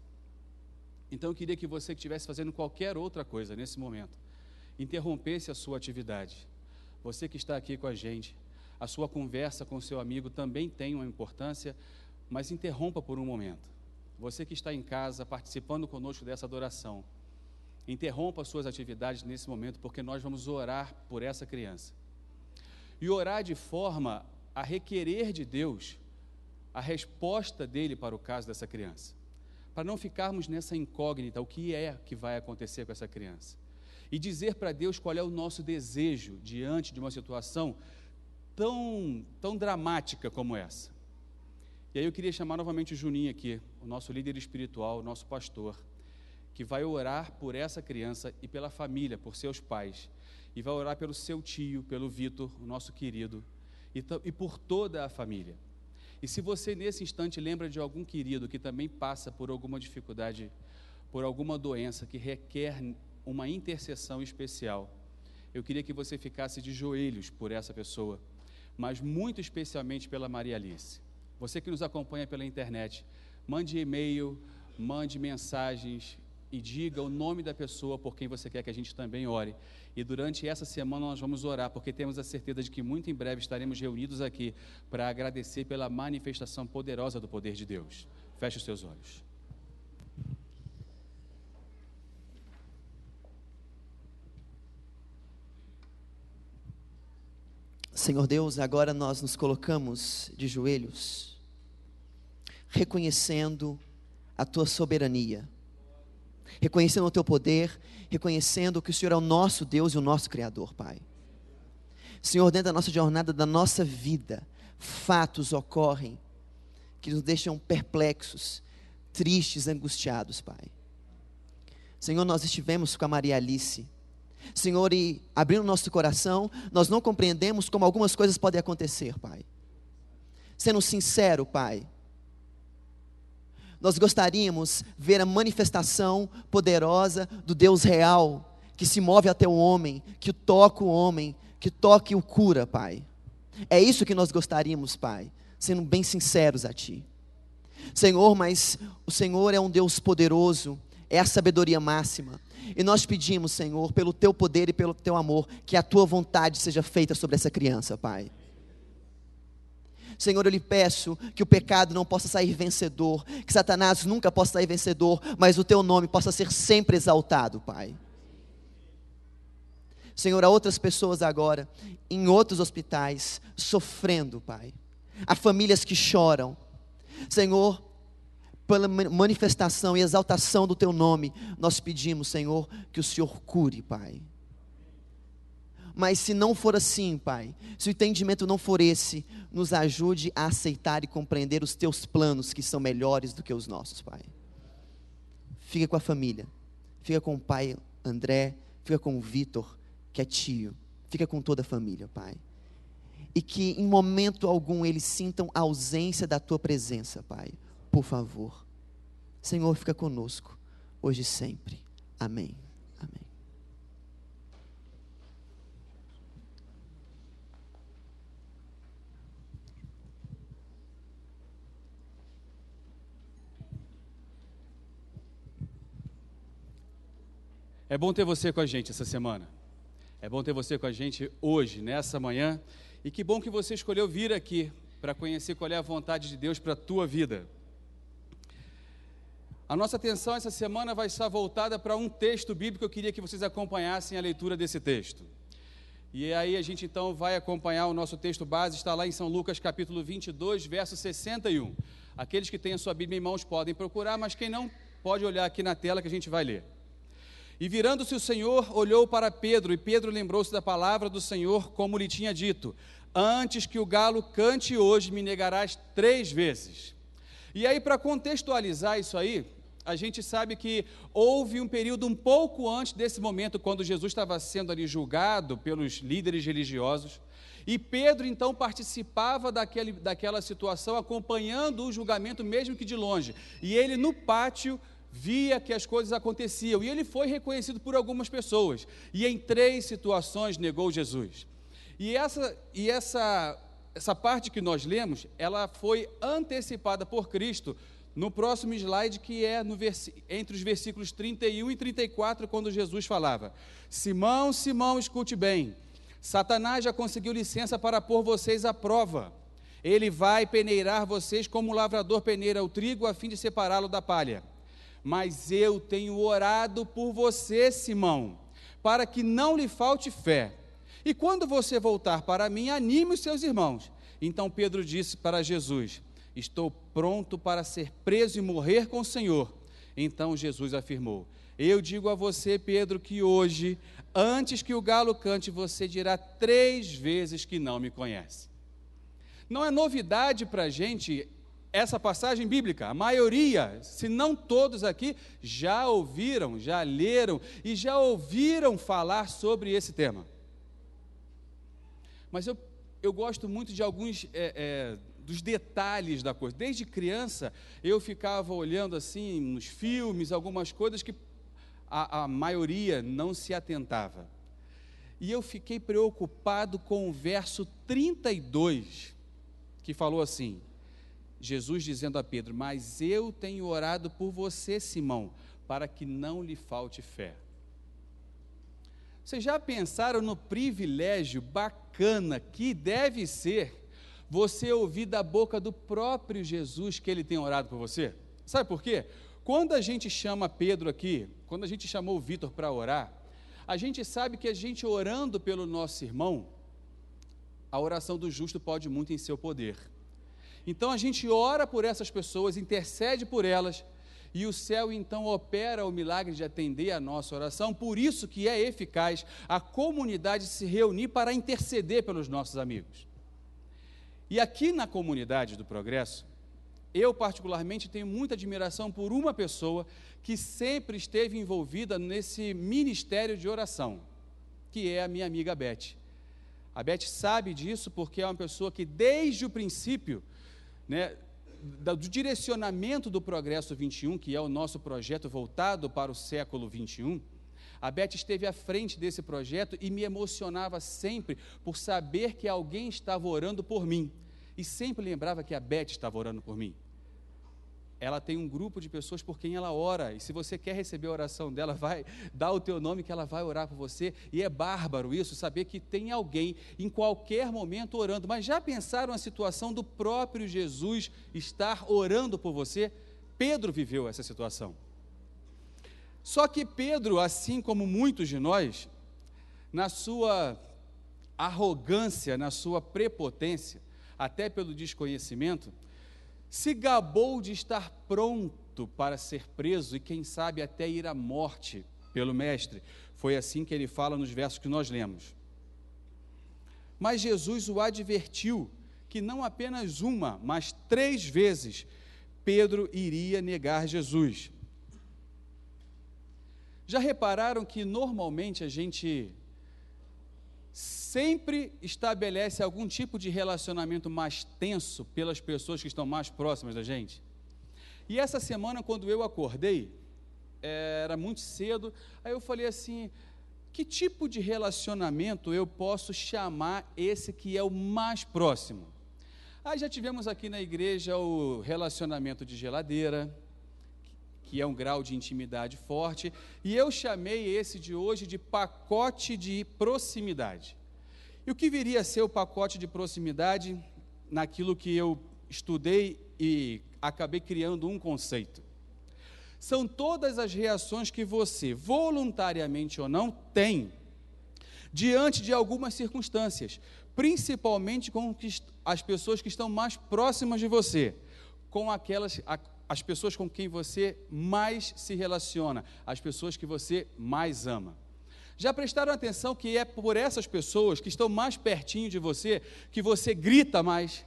Então eu queria que você que estivesse fazendo qualquer outra coisa nesse momento, interrompesse a sua atividade. Você que está aqui com a gente, a sua conversa com o seu amigo também tem uma importância, mas interrompa por um momento. Você que está em casa, participando conosco dessa adoração, interrompa as suas atividades nesse momento, porque nós vamos orar por essa criança. E orar de forma a requerer de Deus a resposta dele para o caso dessa criança. Para não ficarmos nessa incógnita, o que é que vai acontecer com essa criança. E dizer para Deus qual é o nosso desejo diante de uma situação tão dramática como essa. E aí eu queria chamar novamente o Juninho aqui, o nosso líder espiritual, o nosso pastor, que vai orar por essa criança e pela família, por seus pais, e vai orar pelo seu tio, pelo Vitor, o nosso querido, e por toda a família. E se você nesse instante lembra de algum querido que também passa por alguma dificuldade, por alguma doença que requer uma intercessão especial, eu queria que você ficasse de joelhos por essa pessoa, mas muito especialmente pela Maria Alice. Você que nos acompanha pela internet, mande e-mail, mande mensagens e diga o nome da pessoa por quem você quer que a gente também ore. E durante essa semana nós vamos orar, porque temos a certeza de que muito em breve estaremos reunidos aqui para agradecer pela manifestação poderosa do poder de Deus. Feche os seus olhos. Senhor Deus, agora nós nos colocamos de joelhos, reconhecendo a Tua soberania, reconhecendo o Teu poder, reconhecendo que o Senhor é o nosso Deus e o nosso Criador, Pai. Senhor, dentro da nossa jornada, da nossa vida, fatos ocorrem que nos deixam perplexos, tristes, angustiados, Pai. Senhor, nós estivemos com a Maria Alice, Senhor, e abrindo nosso coração, nós não compreendemos como algumas coisas podem acontecer, Pai. Sendo sincero, Pai, nós gostaríamos de ver a manifestação poderosa do Deus real, que se move até o homem, que toca o homem, que toca e o cura, Pai. É isso que nós gostaríamos, Pai, sendo bem sinceros a Ti. Senhor, mas o Senhor é um Deus poderoso, é a sabedoria máxima. E nós pedimos, Senhor, pelo Teu poder e pelo Teu amor, que a Tua vontade seja feita sobre essa criança, Pai. Senhor, eu lhe peço que o pecado não possa sair vencedor, que Satanás nunca possa sair vencedor, mas o Teu nome possa ser sempre exaltado, Pai. Senhor, há outras pessoas agora, em outros hospitais, sofrendo, Pai. Há famílias que choram. Senhor, pela manifestação e exaltação do Teu nome, nós pedimos, Senhor, que o Senhor cure, Pai. Mas se não for assim, Pai, se o entendimento não for esse, nos ajude a aceitar e compreender os teus planos, que são melhores do que os nossos, Pai. Fica com a família, fica com o pai André, fica com o Vitor, que é tio, fica com toda a família, Pai. E que em momento algum eles sintam a ausência da tua presença, Pai. Por favor. Senhor, fica conosco, hoje e sempre. Amém. Amém. É bom ter você com a gente essa semana. É bom ter você com a gente hoje, nessa manhã. E que bom que você escolheu vir aqui para conhecer qual é a vontade de Deus para a tua vida. A nossa atenção essa semana vai estar voltada para um texto bíblico. Eu queria que vocês acompanhassem a leitura desse texto. E aí a gente então vai acompanhar o nosso texto base, está lá em São Lucas capítulo 22, verso 61. Aqueles que têm a sua Bíblia em mãos podem procurar, mas quem não, pode olhar aqui na tela que a gente vai ler. E virando-se o Senhor, olhou para Pedro, e Pedro lembrou-se da palavra do Senhor, como lhe tinha dito: antes que o galo cante hoje, me negarás 3 vezes. E aí, para contextualizar isso aí, a gente sabe que houve um período um pouco antes desse momento, quando Jesus estava sendo ali julgado pelos líderes religiosos, e Pedro então participava daquela situação, acompanhando o julgamento mesmo que de longe, e ele no pátio via que as coisas aconteciam, e ele foi reconhecido por algumas pessoas, e em 3 situações negou Jesus. E essa parte que nós lemos, ela foi antecipada por Cristo no próximo slide, que é entre os versículos 31 e 34, quando Jesus falava: Simão, Simão, escute bem, Satanás já conseguiu licença para pôr vocês à prova. Ele vai peneirar vocês como o lavrador peneira o trigo, a fim de separá-lo da palha. Mas eu tenho orado por você, Simão, para que não lhe falte fé. E quando você voltar para mim, anime os seus irmãos. Então Pedro disse para Jesus: estou pronto para ser preso e morrer com o Senhor. Então Jesus afirmou: eu digo a você, Pedro, que hoje, antes que o galo cante, você dirá 3 vezes que não me conhece. Não é novidade para a gente essa passagem bíblica. A maioria, se não todos aqui, já ouviram, já leram e já ouviram falar sobre esse tema. Mas eu gosto muito de alguns dos detalhes da coisa. Desde criança, eu ficava olhando assim nos filmes, algumas coisas que a maioria não se atentava. E eu fiquei preocupado com o verso 32, que falou assim: Jesus dizendo a Pedro: mas eu tenho orado por você, Simão, para que não lhe falte fé. Vocês já pensaram no privilégio bacana que deve ser você ouvir da boca do próprio Jesus que ele tem orado por você? Sabe por quê? Quando a gente chama Pedro aqui, quando a gente chamou o Vitor para orar, a gente sabe que a gente orando pelo nosso irmão, a oração do justo pode muito em seu poder. Então a gente ora por essas pessoas, intercede por elas, e o céu então opera o milagre de atender a nossa oração. Por isso que é eficaz a comunidade se reunir para interceder pelos nossos amigos. E aqui na comunidade do Progresso, eu particularmente tenho muita admiração por uma pessoa que sempre esteve envolvida nesse ministério de oração, que é a minha amiga Beth. A Beth sabe disso porque é uma pessoa que desde o princípio, do direcionamento do Progresso 21, que é o nosso projeto voltado para o século 21, a Beth esteve à frente desse projeto e me emocionava sempre por saber que alguém estava orando por mim, e sempre lembrava que a Beth estava orando por mim. Ela tem um grupo de pessoas por quem ela ora, e se você quer receber a oração dela, vai dar o teu nome que ela vai orar por você, e é bárbaro isso, saber que tem alguém em qualquer momento orando. Mas já pensaram a situação do próprio Jesus estar orando por você? Pedro viveu essa situação. Só que Pedro, assim como muitos de nós, na sua arrogância, na sua prepotência, até pelo desconhecimento, se gabou de estar pronto para ser preso e, quem sabe, até ir à morte pelo Mestre. Foi assim que ele fala nos versos que nós lemos. Mas Jesus o advertiu que não apenas uma, mas 3 vezes Pedro iria negar Jesus. Já repararam que normalmente a gente sempre estabelece algum tipo de relacionamento mais tenso pelas pessoas que estão mais próximas da gente? E essa semana, quando eu acordei, era muito cedo, aí eu falei assim, que tipo de relacionamento eu posso chamar esse que é o mais próximo? Aí já tivemos aqui na igreja o relacionamento de geladeira, que é um grau de intimidade forte, e eu chamei esse de hoje de pacote de proximidade. E o que viria a ser o pacote de proximidade naquilo que eu estudei e acabei criando um conceito? São todas as reações que você, voluntariamente ou não, tem diante de algumas circunstâncias, principalmente com as pessoas que estão mais próximas de você, com as pessoas com quem você mais se relaciona, as pessoas que você mais ama. Já prestaram atenção que é por essas pessoas que estão mais pertinho de você, que você grita mais,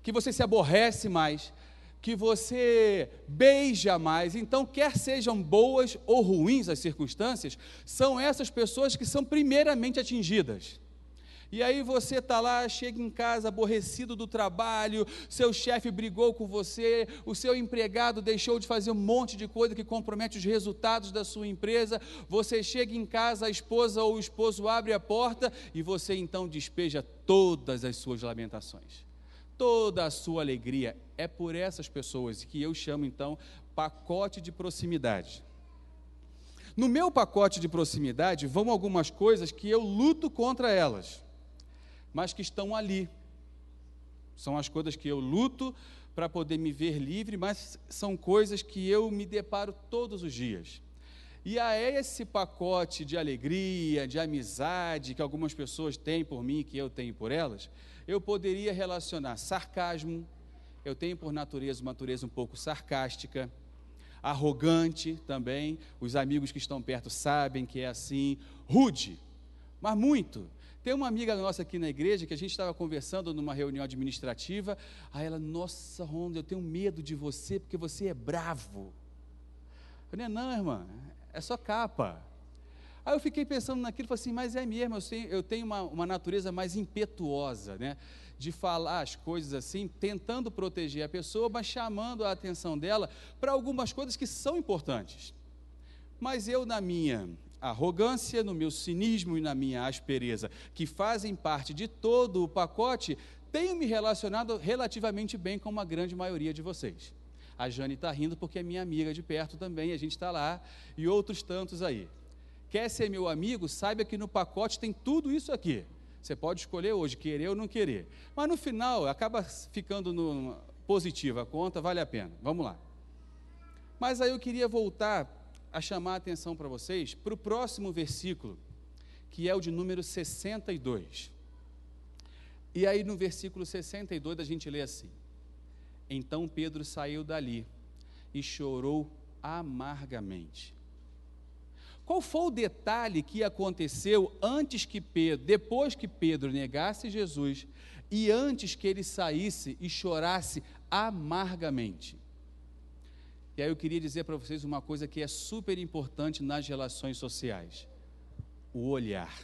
que você se aborrece mais, que você beija mais? Então, quer sejam boas ou ruins as circunstâncias, são essas pessoas que são primeiramente atingidas. E aí você está lá, chega em casa aborrecido do trabalho, seu chefe brigou com você, o seu empregado deixou de fazer um monte de coisa que compromete os resultados da sua empresa, você chega em casa, a esposa ou o esposo abre a porta e você então despeja todas as suas lamentações, toda a sua alegria. É por essas pessoas que eu chamo então pacote de proximidade. No meu pacote de proximidade vão algumas coisas que eu luto contra elas, mas que estão ali. São as coisas que eu luto para poder me ver livre, mas são coisas que eu me deparo todos os dias. E a esse pacote de alegria, de amizade, que algumas pessoas têm por mim, que eu tenho por elas, eu poderia relacionar sarcasmo, eu tenho por natureza uma natureza um pouco sarcástica, arrogante também, os amigos que estão perto sabem que é assim, rude, mas muito. Tem uma amiga nossa aqui na igreja que a gente estava conversando numa reunião administrativa, aí ela, nossa, Ronda, eu tenho medo de você porque você é bravo. Eu falei, não, irmã, é só capa. Aí eu fiquei pensando naquilo, falei assim, mas é mesmo, eu tenho uma natureza mais impetuosa, né, de falar as coisas assim, tentando proteger a pessoa, mas chamando a atenção dela para algumas coisas que são importantes. Mas eu, na minha arrogância, no meu cinismo e na minha aspereza, que fazem parte de todo o pacote, tenho me relacionado relativamente bem com uma grande maioria de vocês. A Jane está rindo porque é minha amiga de perto também, a gente está lá, e outros tantos aí. Quer ser meu amigo, saiba que no pacote tem tudo isso aqui. Você pode escolher hoje, querer ou não querer. Mas no final, acaba ficando positiva a conta, vale a pena. Vamos lá. Mas aí eu queria voltar a chamar a atenção para vocês para o próximo versículo, que é o de número 62. E aí no versículo 62 a gente lê assim: então Pedro saiu dali e chorou amargamente. Qual foi o detalhe que aconteceu depois que Pedro negasse Jesus e antes que ele saísse e chorasse amargamente? E aí eu queria dizer para vocês uma coisa que é super importante nas relações sociais: o olhar.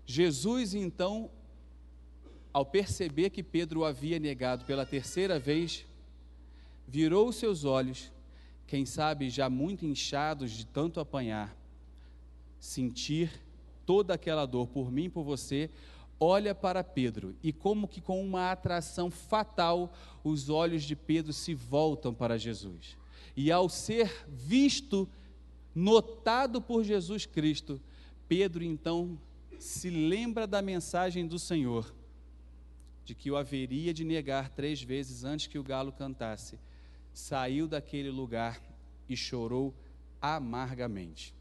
Jesus, então, ao perceber que Pedro o havia negado pela 3ª vez, virou os seus olhos, quem sabe já muito inchados de tanto apanhar, sentir toda aquela dor por mim e por você, olha para Pedro e como que com uma atração fatal, os olhos de Pedro se voltam para Jesus. E ao ser visto, notado por Jesus Cristo, Pedro então se lembra da mensagem do Senhor, de que o haveria de negar 3 vezes antes que o galo cantasse, saiu daquele lugar e chorou amargamente.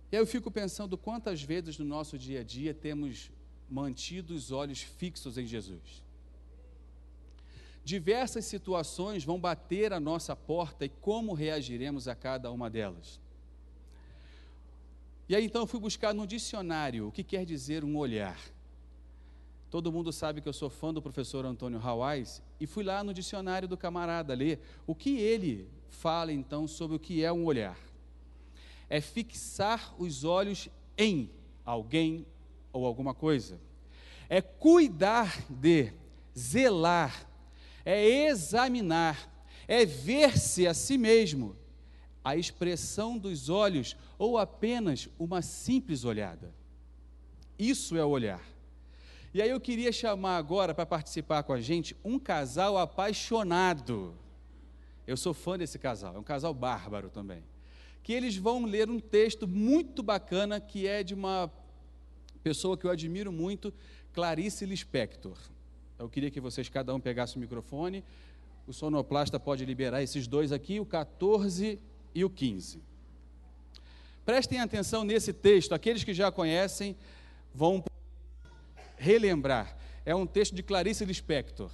E aí eu fico pensando quantas vezes no nosso dia a dia temos mantido os olhos fixos em Jesus. Diversas situações vão bater à nossa porta e como reagiremos a cada uma delas. E aí então eu fui buscar no dicionário o que quer dizer um olhar. Todo mundo sabe que eu sou fã do professor Antônio Hawais e fui lá no dicionário do camarada ler o que ele fala então sobre o que é um olhar. É fixar os olhos em alguém ou alguma coisa. É cuidar de, zelar, é examinar, é ver-se a si mesmo. A expressão dos olhos ou apenas uma simples olhada. Isso é o olhar. E aí eu queria chamar agora para participar com a gente um casal apaixonado. Eu sou fã desse casal, é um casal bárbaro também. Que eles vão ler um texto muito bacana que é de uma pessoa que eu admiro muito, Clarice Lispector. Eu queria que vocês, cada um, pegasse o microfone. O sonoplasta pode liberar esses dois aqui, o 14 e o 15. Prestem atenção nesse texto, aqueles que já conhecem vão relembrar. É um texto de Clarice Lispector.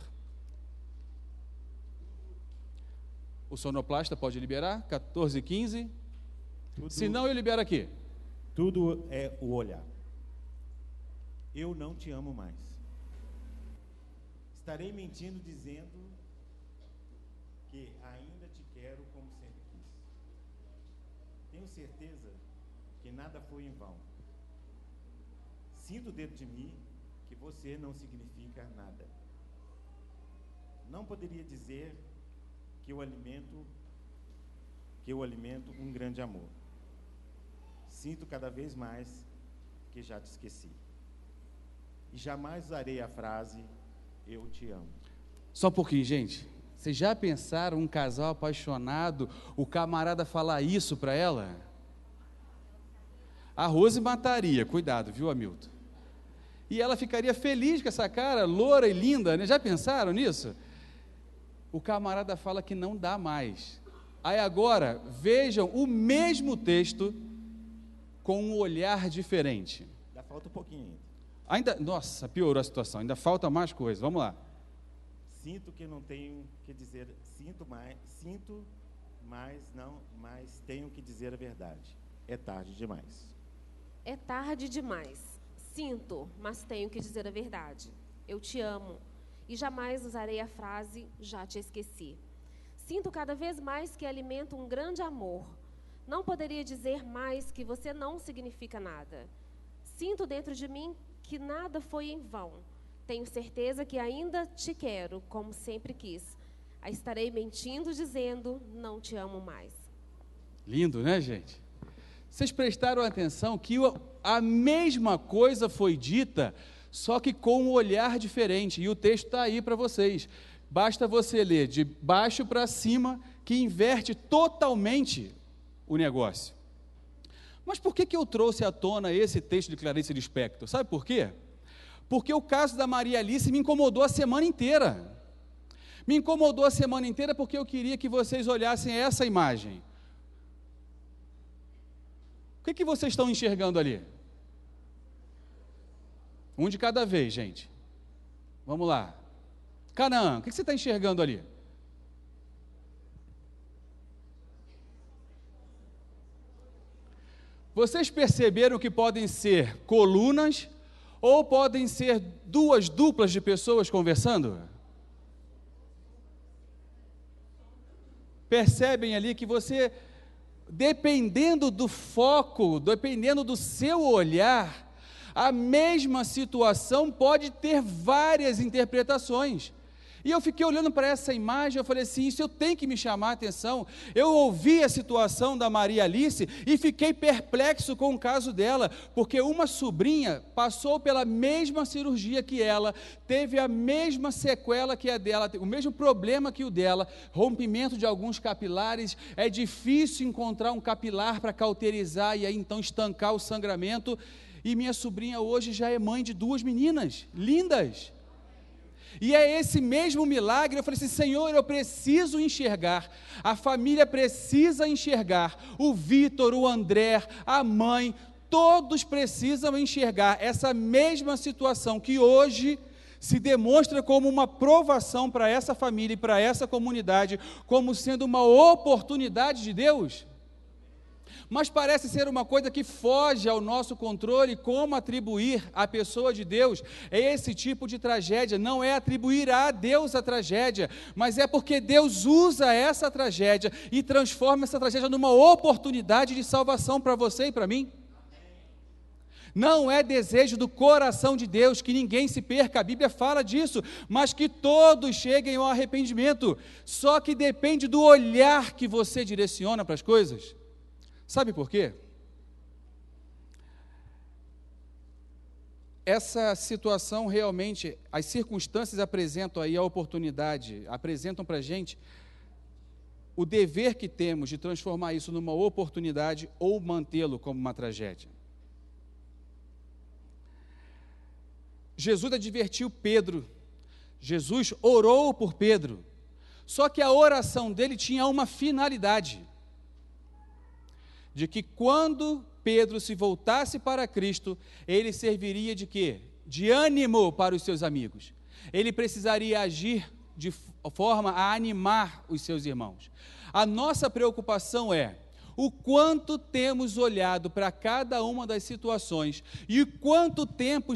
O sonoplasta pode liberar, 14 e 15. Se não, eu libero aqui. Tudo é o olhar. Eu não te amo mais. Estarei mentindo dizendo que ainda te quero como sempre quis. Tenho certeza que nada foi em vão. Sinto dentro de mim que você não significa nada. Não poderia dizer que eu alimento um grande amor. Sinto cada vez mais que já te esqueci. E jamais usarei a frase eu te amo. Só um pouquinho, gente. Vocês já pensaram um casal apaixonado, o camarada falar isso para ela? A Rose mataria, cuidado, viu, Hamilton? E ela ficaria feliz com essa cara loura e linda, né? Já pensaram nisso? O camarada fala que não dá mais. Aí agora, vejam o mesmo texto com um olhar diferente. Ainda falta um pouquinho Nossa, piorou a situação, ainda falta mais coisa, vamos lá. Sinto que não tenho que dizer, mas tenho que dizer a verdade. É tarde demais. É tarde demais. Sinto, mas tenho que dizer a verdade. Eu te amo e jamais usarei a frase já te esqueci. Sinto cada vez mais que alimento um grande amor. Não poderia dizer mais que você não significa nada. Sinto dentro de mim que nada foi em vão. Tenho certeza que ainda te quero, como sempre quis. Estarei mentindo dizendo, não te amo mais. Lindo, né, gente? Vocês prestaram atenção que a mesma coisa foi dita, só que com um olhar diferente. E o texto está aí para vocês. Basta você ler de baixo para cima, que inverte totalmente o negócio. Mas por que eu trouxe à tona esse texto de Clarice Lispector? Sabe por quê? Porque o caso da Maria Alice me incomodou a semana inteira. Me incomodou a semana inteira porque eu queria que vocês olhassem essa imagem. O que vocês estão enxergando ali? Um de cada vez, gente. Vamos lá. Canaã, o que você está enxergando ali? Vocês perceberam que podem ser colunas ou podem ser duas duplas de pessoas conversando? Percebem ali que você, dependendo do foco, dependendo do seu olhar, a mesma situação pode ter várias interpretações. E eu fiquei olhando para essa imagem, eu falei assim, isso eu tenho que me chamar a atenção. Eu ouvi a situação da Maria Alice e fiquei perplexo com o caso dela, porque uma sobrinha passou pela mesma cirurgia que ela, teve a mesma sequela que a dela, o mesmo problema que o dela, rompimento de alguns capilares. É difícil encontrar um capilar para cauterizar e aí então estancar o sangramento. E minha sobrinha hoje já é mãe de 2 meninas, lindas. E é esse mesmo milagre. Eu falei assim, Senhor, eu preciso enxergar, a família precisa enxergar, o Vitor, o André, a mãe, todos precisam enxergar essa mesma situação que hoje se demonstra como uma provação para essa família e para essa comunidade, como sendo uma oportunidade de Deus. mas parece ser uma coisa que foge ao nosso controle. Como atribuir à pessoa de Deus esse tipo de tragédia? Não é atribuir a Deus a tragédia, mas é porque Deus usa essa tragédia e transforma essa tragédia numa oportunidade de salvação para você e para mim. Não é desejo do coração de Deus que ninguém se perca, a Bíblia fala disso, mas que todos cheguem ao arrependimento. Só que depende do olhar que você direciona para as coisas. Sabe por quê? Essa situação realmente, as circunstâncias apresentam aí a oportunidade, apresentam para a gente o dever que temos de transformar isso numa oportunidade ou mantê-lo como uma tragédia. Jesus advertiu Pedro, Jesus orou por Pedro, só que a oração dele tinha uma finalidade, de que quando Pedro se voltasse para Cristo, ele serviria de quê? De ânimo para os seus amigos. Ele precisaria agir de forma a animar os seus irmãos. A nossa preocupação é o quanto temos olhado para cada uma das situações e quanto tempo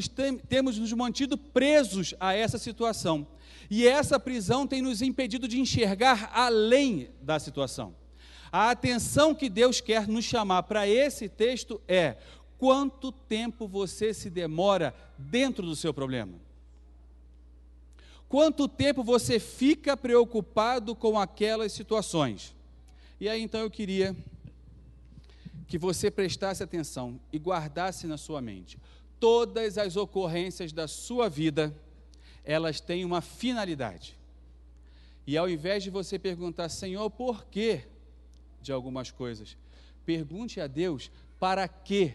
temos nos mantido presos a essa situação. E essa prisão tem nos impedido de enxergar além da situação. A atenção que Deus quer nos chamar para esse texto é: quanto tempo você se demora dentro do seu problema? Quanto tempo você fica preocupado com aquelas situações? E aí então eu queria que você prestasse atenção e guardasse na sua mente. Todas as ocorrências da sua vida, elas têm uma finalidade. E ao invés de você perguntar, Senhor, por quê de algumas coisas, pergunte a Deus para que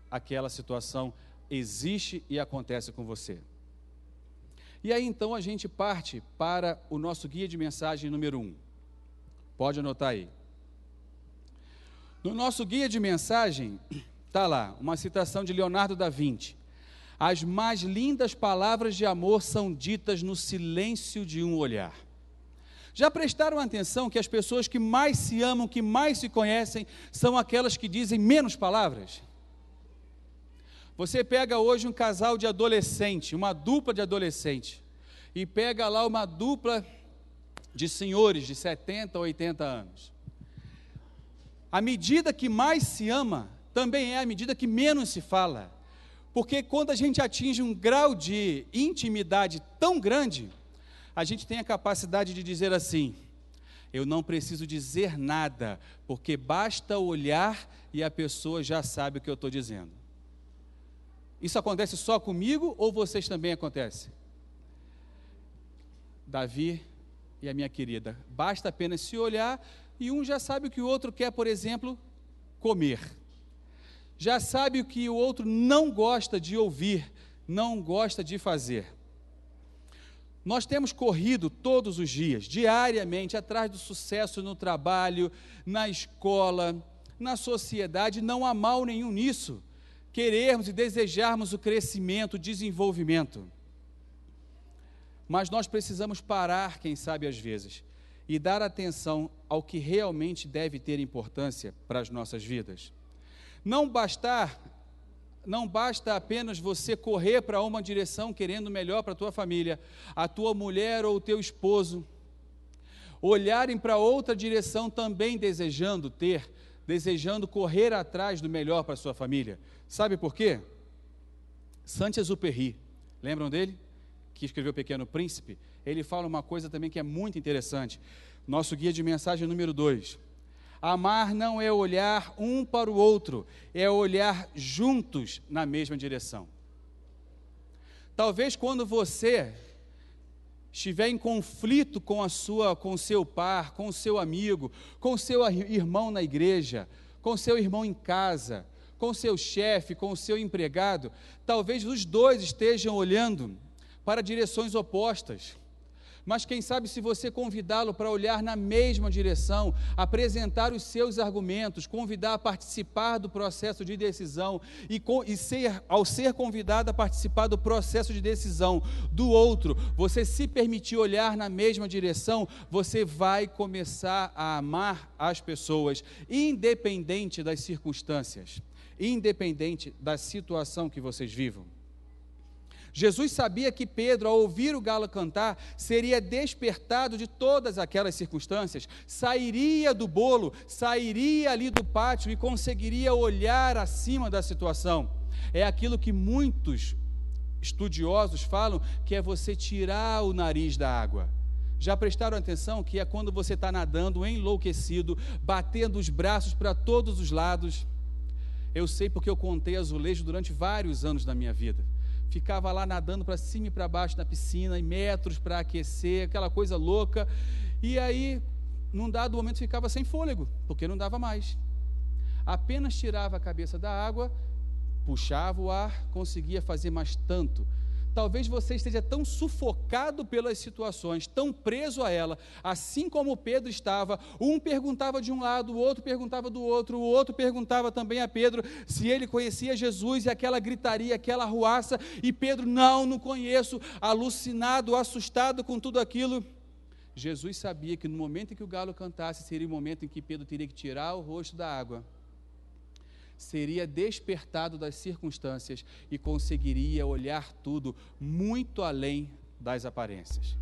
aquela situação existe e acontece com você. E aí então a gente parte para o nosso guia de mensagem número 1. Pode anotar aí. No nosso guia de mensagem, está lá, uma citação de Leonardo da Vinci. As mais lindas palavras de amor são ditas no silêncio de um olhar. Já prestaram atenção que as pessoas que mais se amam, que mais se conhecem, são aquelas que dizem menos palavras? Você pega hoje um casal de adolescente, uma dupla de adolescente, e pega lá uma dupla de senhores de 70, 80 anos. A medida que mais se ama, também é a medida que menos se fala. Porque quando a gente atinge um grau de intimidade tão grande, a gente tem a capacidade de dizer assim: eu não preciso dizer nada, porque basta olhar e a pessoa já sabe o que eu estou dizendo. Isso acontece só comigo ou vocês também acontece? Davi e a minha querida, basta apenas se olhar e um já sabe o que o outro quer, por exemplo, comer. Já sabe o que o outro não gosta de ouvir, não gosta de fazer. Nós temos corrido todos os dias, diariamente, atrás do sucesso no trabalho, na escola, na sociedade. Não há mal nenhum nisso. Querermos e desejarmos o crescimento, o desenvolvimento. Mas nós precisamos parar, quem sabe às vezes, e dar atenção ao que realmente deve ter importância para as nossas vidas. Não basta apenas você correr para uma direção querendo melhor para a tua família, a tua mulher ou o teu esposo, olharem para outra direção também desejando correr atrás do melhor para a sua família. Sabe por quê? Saint-Exupéry, lembram dele? Que escreveu O Pequeno Príncipe. Ele fala uma coisa também que é muito interessante. Nosso guia de mensagem número 2. Amar não é olhar um para o outro, é olhar juntos na mesma direção. Talvez quando você estiver em conflito com o seu par, com o seu amigo, com o seu irmão na igreja, com o seu irmão em casa, com o seu chefe, com o seu empregado, talvez os dois estejam olhando para direções opostas. Mas quem sabe se você convidá-lo para olhar na mesma direção, apresentar os seus argumentos, convidar a participar do processo de decisão ao ser convidado a participar do processo de decisão do outro, você se permitir olhar na mesma direção, você vai começar a amar as pessoas, independente das circunstâncias, independente da situação que vocês vivam. Jesus sabia que Pedro, ao ouvir o galo cantar, seria despertado de todas aquelas circunstâncias, sairia do bolo, sairia ali do pátio e conseguiria olhar acima da situação. É aquilo que muitos estudiosos falam, que é você tirar o nariz da água. Já prestaram atenção que é quando você está nadando enlouquecido, batendo os braços para todos os lados? Eu sei porque eu contei azulejo durante vários anos da minha vida. Ficava lá nadando para cima e para baixo na piscina, em metros para aquecer, aquela coisa louca. E aí, num dado momento, ficava sem fôlego, porque não dava mais. Apenas tirava a cabeça da água, puxava o ar, conseguia fazer mais tanto. Talvez você esteja tão sufocado pelas situações, tão preso a ela, assim como Pedro estava. Um perguntava de um lado, o outro perguntava do outro, o outro perguntava também a Pedro se ele conhecia Jesus, e aquela gritaria, aquela arruaça, e Pedro, não conheço, alucinado, assustado com tudo aquilo. Jesus sabia que no momento em que o galo cantasse, seria o momento em que Pedro teria que tirar o rosto da água, seria despertado das circunstâncias e conseguiria olhar tudo muito além das aparências.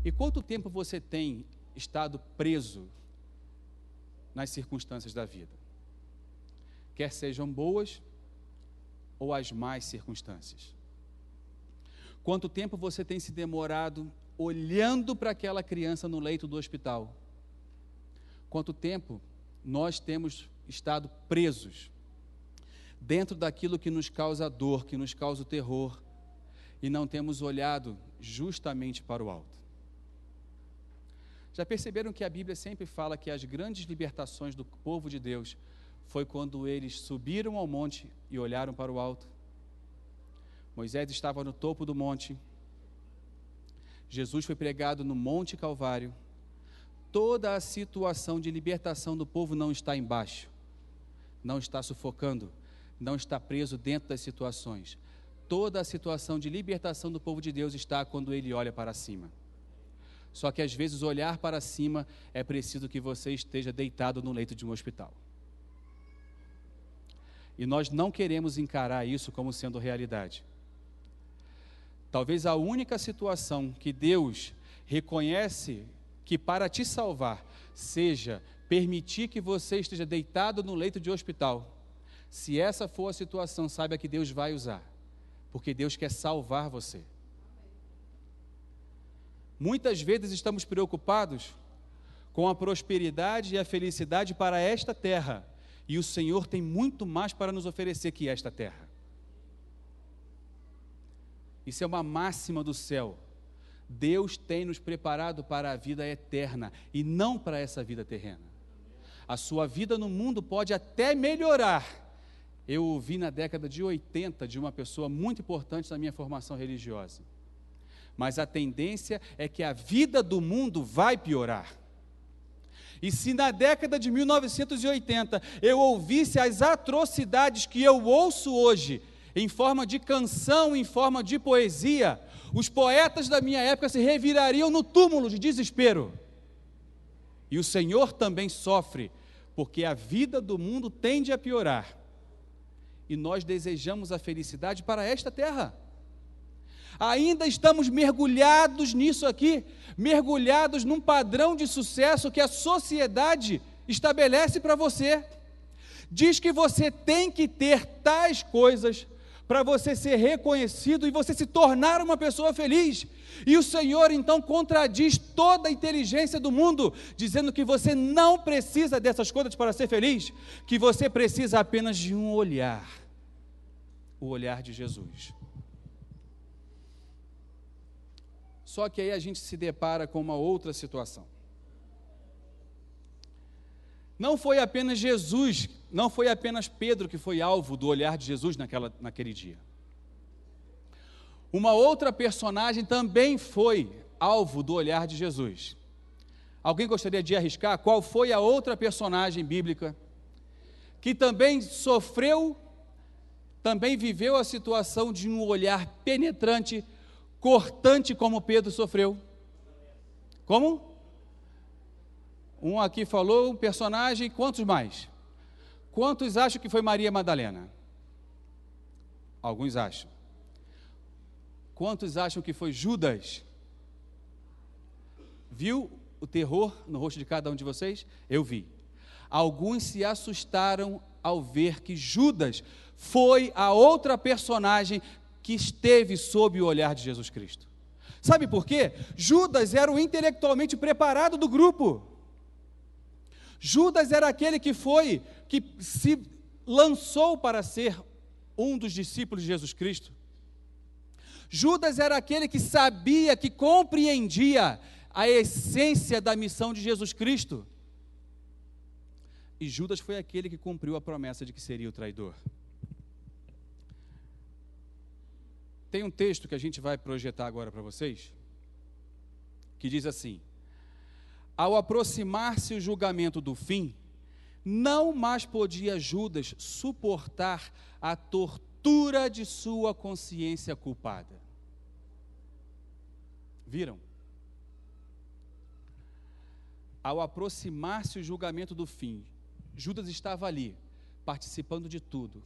E quanto tempo você tem estado preso nas circunstâncias da vida? Quer sejam boas ou as más circunstâncias. Quanto tempo você tem se demorado olhando para aquela criança no leito do hospital? Quanto tempo nós temos estado presos dentro daquilo que nos causa dor, que nos causa o terror, e não temos olhado justamente para o alto? Já perceberam que a Bíblia sempre fala que as grandes libertações do povo de Deus foi quando eles subiram ao monte e olharam para o alto? Moisés estava no topo do monte, Jesus foi pregado no Monte Calvário. Toda a situação de libertação do povo não está embaixo, não está sufocando, não está preso dentro das situações. Toda a situação de libertação do povo de Deus está quando ele olha para cima. Só que às vezes olhar para cima é preciso que você esteja deitado no leito de um hospital. E nós não queremos encarar isso como sendo realidade. Talvez a única situação que Deus reconhece que para te salvar seja permitir que você esteja deitado no leito de hospital. Se essa for a situação, saiba que Deus vai usar, porque Deus quer salvar você. Muitas vezes estamos preocupados com a prosperidade e a felicidade para esta terra, e o Senhor tem muito mais para nos oferecer que esta terra. Isso é uma máxima do céu. Deus tem nos preparado para a vida eterna e não para essa vida terrena. A sua vida no mundo pode até melhorar. Eu ouvi na década de 80 de uma pessoa muito importante na minha formação religiosa. Mas a tendência é que a vida do mundo vai piorar. E se na década de 1980 eu ouvisse as atrocidades que eu ouço hoje, em forma de canção, em forma de poesia, os poetas da minha época se revirariam no túmulo de desespero. E o Senhor também sofre, porque a vida do mundo tende a piorar. E nós desejamos a felicidade para esta terra. Ainda estamos mergulhados nisso aqui, mergulhados num padrão de sucesso que a sociedade estabelece para você. Diz que você tem que ter tais coisas para você ser reconhecido e você se tornar uma pessoa feliz. E o Senhor então contradiz toda a inteligência do mundo, dizendo que você não precisa dessas coisas para ser feliz, que você precisa apenas de um olhar, o olhar de Jesus. Só que aí a gente se depara com uma outra situação. Não foi apenas Jesus, não foi apenas Pedro que foi alvo do olhar de Jesus naquele dia. Uma outra personagem também foi alvo do olhar de Jesus. Alguém gostaria de arriscar qual foi a outra personagem bíblica que também sofreu, também viveu a situação de um olhar penetrante, cortante, como Pedro sofreu? Como? Um aqui falou, um personagem, quantos mais? Quantos acham que foi Maria Madalena? Alguns acham. Quantos acham que foi Judas? Viu o terror no rosto de cada um de vocês? Eu vi. Alguns se assustaram ao ver que Judas foi a outra personagem que esteve sob o olhar de Jesus Cristo. Sabe por quê? Judas era o intelectualmente preparado do grupo. Judas era aquele que se lançou para ser um dos discípulos de Jesus Cristo. Judas era aquele que sabia, que compreendia a essência da missão de Jesus Cristo. E Judas foi aquele que cumpriu a promessa de que seria o traidor. Tem um texto que a gente vai projetar agora para vocês, que diz assim: ao aproximar-se o julgamento do fim, não mais podia Judas suportar a tortura de sua consciência culpada. Viram? Ao aproximar-se o julgamento do fim, Judas estava ali, participando de tudo.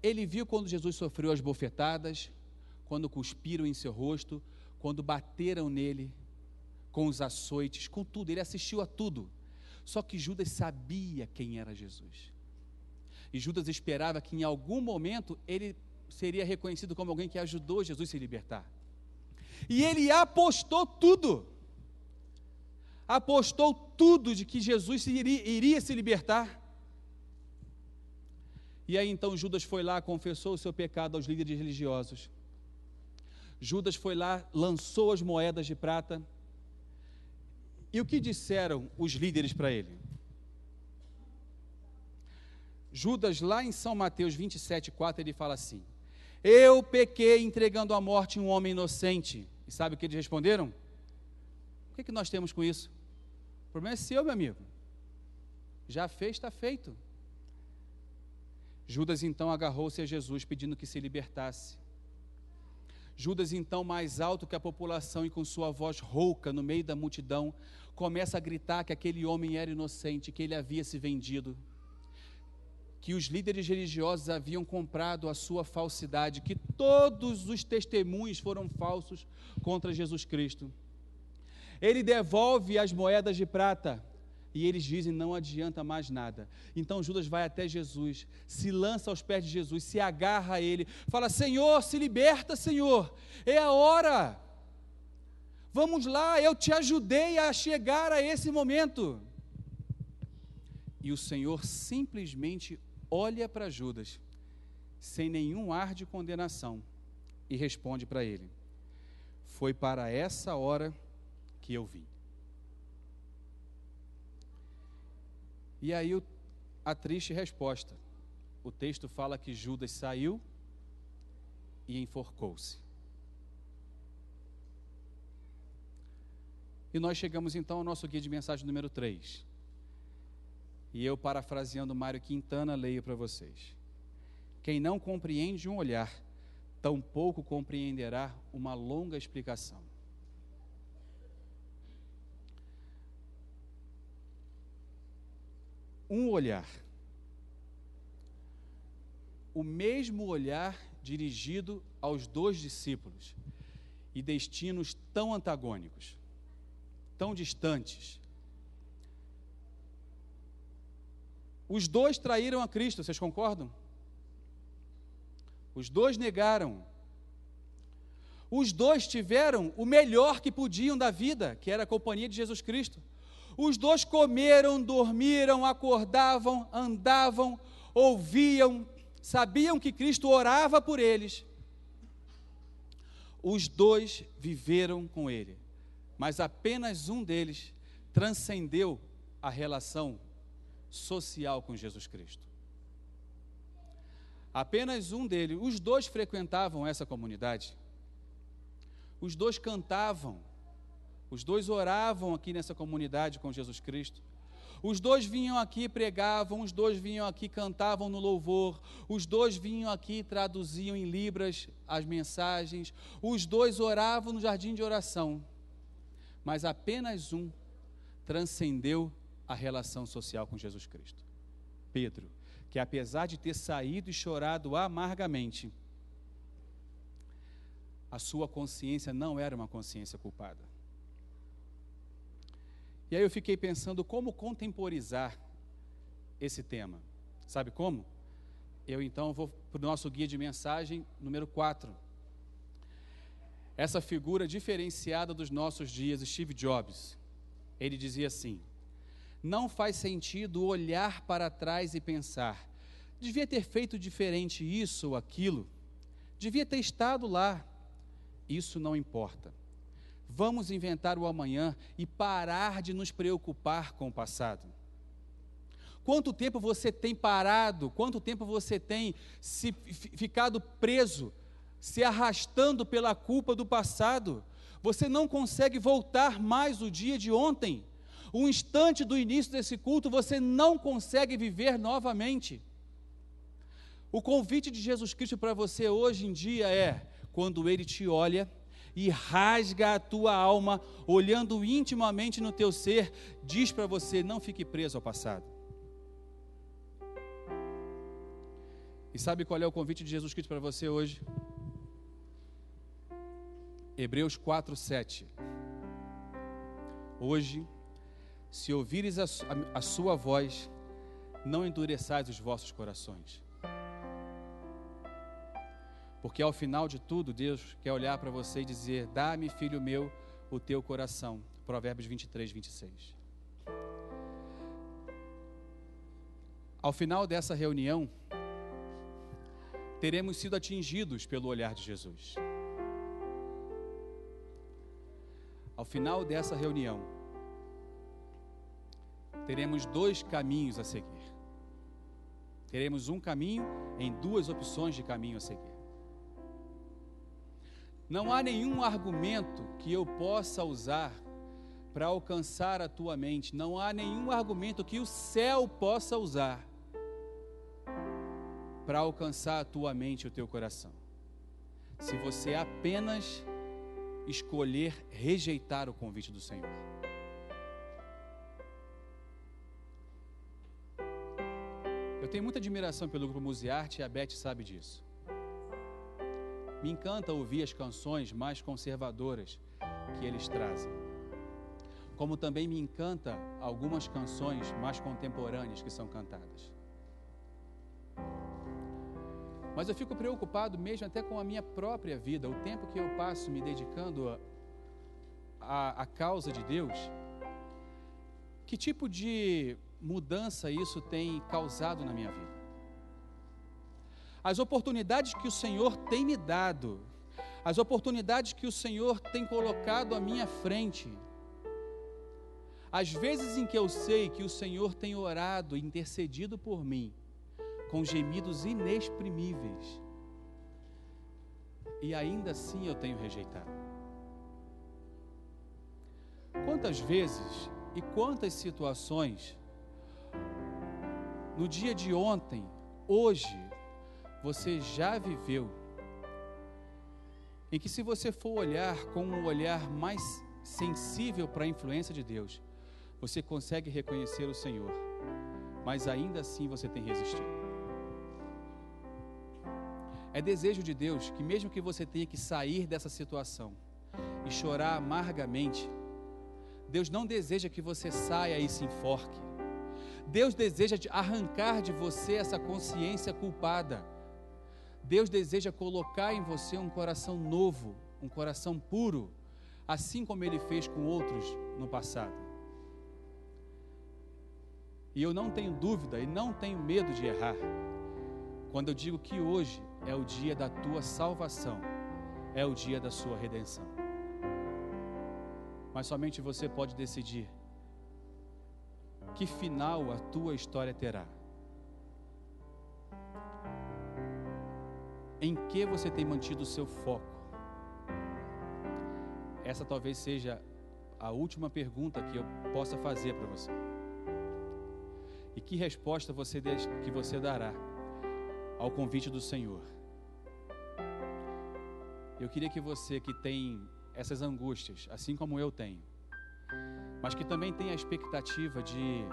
Ele viu quando Jesus sofreu as bofetadas, quando cuspiram em seu rosto, quando bateram nele com os açoites, com tudo, ele assistiu a tudo. Só que Judas sabia quem era Jesus. E Judas esperava que em algum momento ele seria reconhecido como alguém que ajudou Jesus a se libertar. E ele apostou tudo de que Jesus iria se libertar. E aí então Judas foi lá, confessou o seu pecado aos líderes religiosos. Judas foi lá, lançou as moedas de prata. E o que disseram os líderes para ele? Judas, lá em São Mateus 27:4, ele fala assim: eu pequei entregando à morte um homem inocente. E sabe o que eles responderam? O que nós temos com isso? O problema é seu, meu amigo. Já fez, está feito. Judas então agarrou-se a Jesus, pedindo que se libertasse. Judas então, mais alto que a população e com sua voz rouca no meio da multidão, começa a gritar que aquele homem era inocente, que ele havia se vendido, que os líderes religiosos haviam comprado a sua falsidade, que todos os testemunhos foram falsos contra Jesus Cristo. Ele devolve as moedas de prata e eles dizem: não adianta mais nada. Então Judas vai até Jesus, se lança aos pés de Jesus, se agarra a ele, fala: Senhor, se liberta, Senhor, é a hora, vamos lá, eu te ajudei a chegar a esse momento. E o Senhor simplesmente olha para Judas, sem nenhum ar de condenação, e responde para ele: foi para essa hora que eu vim. E aí a triste resposta, o texto fala que Judas saiu e enforcou-se. E nós chegamos então ao nosso guia de mensagem número 3. E eu, parafraseando Mário Quintana, leio para vocês: quem não compreende um olhar, tampouco compreenderá uma longa explicação. Um olhar, o mesmo olhar dirigido aos dois discípulos, e destinos tão antagônicos, tão distantes. Os dois traíram a Cristo, vocês concordam? Os dois negaram. Os dois tiveram o melhor que podiam da vida, que era a companhia de Jesus Cristo. Os dois comeram, dormiram, acordavam, andavam, ouviam, sabiam que Cristo orava por eles. Os dois viveram com Ele, mas apenas um deles transcendeu a relação social com Jesus Cristo. Apenas um deles, os dois frequentavam essa comunidade. Os dois cantavam Os dois oravam aqui nessa comunidade com Jesus Cristo. Os dois vinham aqui e pregavam, os dois vinham aqui e cantavam no louvor, os dois vinham aqui e traduziam em libras as mensagens, os dois oravam no jardim de oração, mas apenas um transcendeu a relação social com Jesus Cristo. Pedro, que apesar de ter saído e chorado amargamente, a sua consciência não era uma consciência culpada. E aí eu fiquei pensando como contemporizar esse tema. Sabe como? Eu então vou para o nosso guia de mensagem número 4. Essa figura diferenciada dos nossos dias, Steve Jobs. Ele dizia assim: não faz sentido olhar para trás e pensar, devia ter feito diferente isso ou aquilo, devia ter estado lá. Isso não importa. Vamos inventar o amanhã e parar de nos preocupar com o passado. Quanto tempo você tem parado, quanto tempo você tem ficado preso, se arrastando pela culpa do passado? Você não consegue voltar mais o dia de ontem. Um instante do início desse culto, você não consegue viver novamente. O convite de Jesus Cristo para você hoje em dia é, quando Ele te olha e rasga a tua alma, olhando intimamente no teu ser, diz para você: não fique preso ao passado. E sabe qual é o convite de Jesus Cristo para você hoje? Hebreus 4:7. Hoje, se ouvires a sua voz, não endureçais os vossos corações. Porque ao final de tudo, Deus quer olhar para você e dizer: dá-me, filho meu, o teu coração. Provérbios 23:26. Ao final dessa reunião, teremos sido atingidos pelo olhar de Jesus. Ao final dessa reunião, teremos 2 caminhos a seguir. Teremos um caminho em 2 opções de caminho a seguir. Não há nenhum argumento que eu possa usar para alcançar a tua mente. Não há nenhum argumento que o céu possa usar para alcançar a tua mente e o teu coração. Se você apenas escolher rejeitar o convite do Senhor. Eu tenho muita admiração pelo grupo Musearte e a Beth sabe disso. Me encanta ouvir as canções mais conservadoras que eles trazem. Como também me encanta algumas canções mais contemporâneas que são cantadas. Mas eu fico preocupado mesmo até com a minha própria vida, o tempo que eu passo me dedicando à causa de Deus. Que tipo de mudança isso tem causado na minha vida? As oportunidades que o Senhor tem me dado, as oportunidades que o Senhor tem colocado à minha frente, as vezes em que eu sei que o Senhor tem orado e intercedido por mim, com gemidos inexprimíveis, e ainda assim eu tenho rejeitado. Quantas vezes e quantas situações, no dia de ontem, hoje, você já viveu, em que se você for olhar com um olhar mais sensível para a influência de Deus, você consegue reconhecer o Senhor, mas ainda assim você tem resistido. É desejo de Deus que mesmo que você tenha que sair dessa situação e chorar amargamente, Deus não deseja que você saia e se enforque. Deus deseja arrancar de você essa consciência culpada. Deus deseja colocar em você um coração novo, um coração puro, assim como Ele fez com outros no passado. E eu não tenho dúvida e não tenho medo de errar, quando eu digo que hoje é o dia da tua salvação, é o dia da sua redenção. Mas somente você pode decidir que final a tua história terá. Em que você tem mantido o seu foco? Essa talvez seja a última pergunta que eu possa fazer para você. E que resposta que você dará ao convite do Senhor? Eu queria que você que tem essas angústias, assim como eu tenho, mas que também tem a expectativa de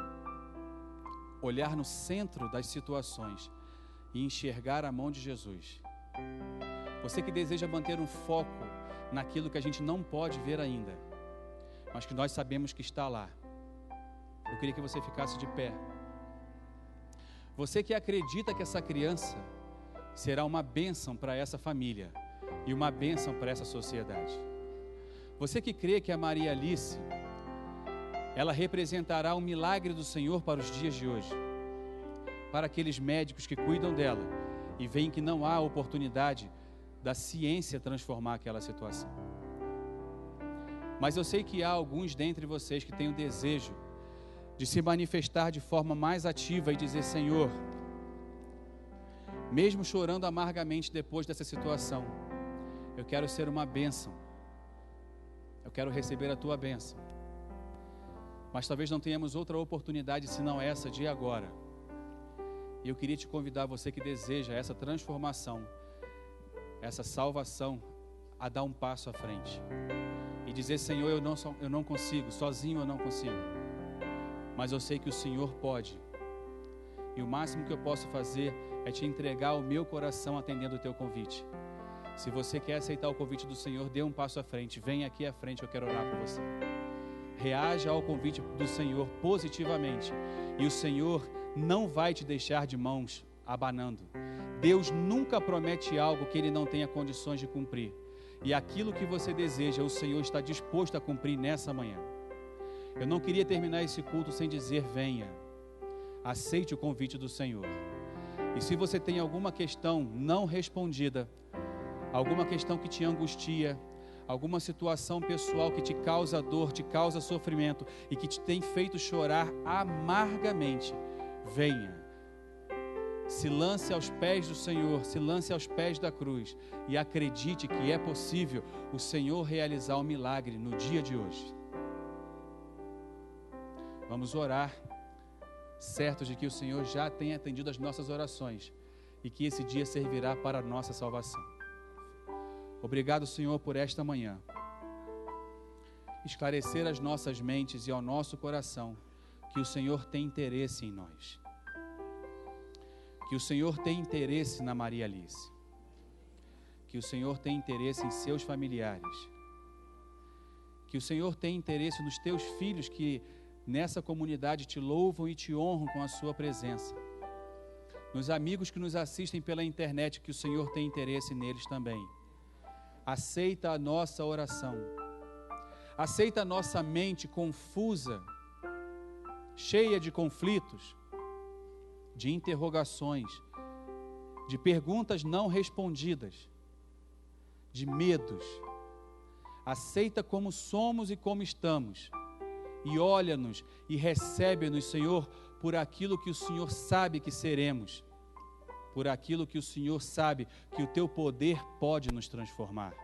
olhar no centro das situações e enxergar a mão de Jesus. Você que deseja manter um foco naquilo que a gente não pode ver ainda, mas que nós sabemos que está lá. Eu queria que você ficasse de pé. Você que acredita que essa criança será uma bênção para essa família e uma bênção para essa sociedade. Você que crê que a Maria Alice, ela representará o milagre do Senhor para os dias de hoje, para aqueles médicos que cuidam dela e veem que não há oportunidade da ciência transformar aquela situação. Mas eu sei que há alguns dentre vocês que têm o desejo de se manifestar de forma mais ativa e dizer: Senhor, mesmo chorando amargamente depois dessa situação, eu quero ser uma bênção, eu quero receber a tua bênção. Mas talvez não tenhamos outra oportunidade senão essa de agora. E eu queria te convidar, você que deseja essa transformação, essa salvação, a dar um passo à frente e dizer: Senhor, eu não consigo, sozinho eu não consigo, mas eu sei que o Senhor pode, e o máximo que eu posso fazer é te entregar o meu coração atendendo o teu convite. Se você quer aceitar o convite do Senhor, dê um passo à frente, vem aqui à frente, eu quero orar por você. Reaja ao convite do Senhor positivamente, e o Senhor não vai te deixar de mãos abanando. Deus nunca promete algo que Ele não tenha condições de cumprir, e aquilo que você deseja, o Senhor está disposto a cumprir nessa manhã. Eu não queria terminar esse culto sem dizer: venha, aceite o convite do Senhor. E se você tem alguma questão não respondida, alguma questão que te angustia, alguma situação pessoal que te causa dor, te causa sofrimento e que te tem feito chorar amargamente, venha, se lance aos pés do Senhor, se lance aos pés da cruz e acredite que é possível o Senhor realizar o milagre no dia de hoje. Vamos orar, certos de que o Senhor já tem atendido as nossas orações e que esse dia servirá para a nossa salvação. Obrigado, Senhor, por esta manhã. Esclarecer as nossas mentes e ao nosso coração que o Senhor tem interesse em nós. Que o Senhor tem interesse na Maria Alice. Que o Senhor tem interesse em seus familiares. Que o Senhor tem interesse nos teus filhos que nessa comunidade te louvam e te honram com a sua presença. Nos amigos que nos assistem pela internet, que o Senhor tem interesse neles também. Aceita a nossa oração. Aceita a nossa mente confusa, cheia de conflitos, de interrogações, de perguntas não respondidas, de medos. Aceita como somos e como estamos. E olha-nos e recebe-nos, Senhor, por aquilo que o Senhor sabe que seremos, por aquilo que o Senhor sabe que o teu poder pode nos transformar.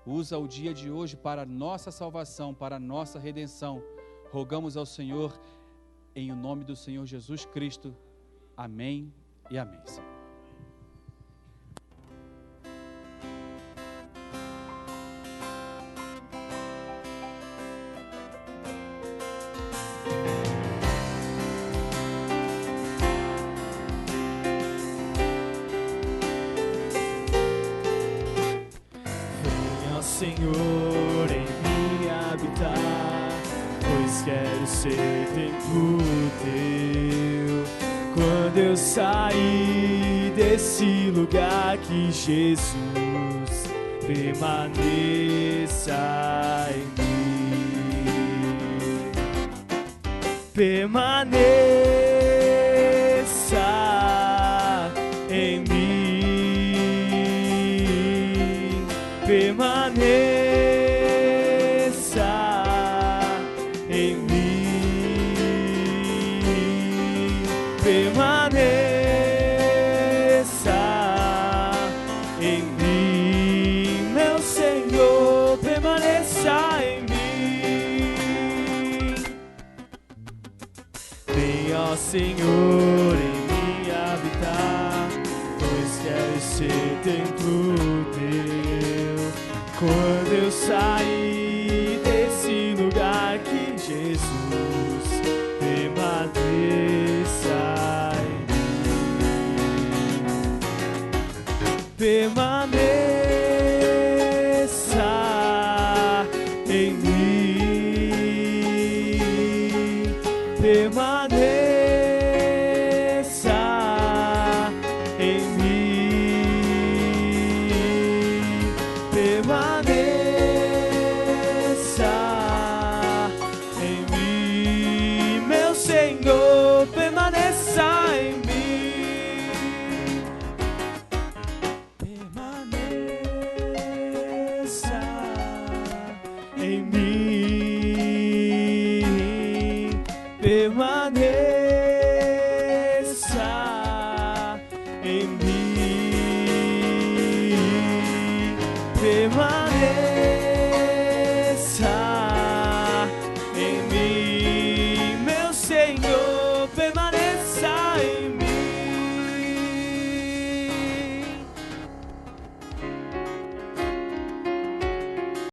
Usa o dia de hoje para a nossa salvação, para a nossa redenção. Rogamos ao Senhor, em o nome do Senhor Jesus Cristo. Amém e amém, Senhor. Senhor, em mim habitar, pois quero ser templo teu. Quando eu sair desse lugar, que Jesus permaneça em mim. Permaneça em mim. Permaneça em mim, permaneça em mim, meu Senhor, permaneça em mim. Senhor, em mim habitar, pois quero ser templo teu. Quando eu sair desse lugar, que Jesus permaneça em mim. Permaneça em mim. Permaneça em mim. Permaneça em mim, meu Senhor, permaneça em mim. Permaneça em mim. Permaneça em mim.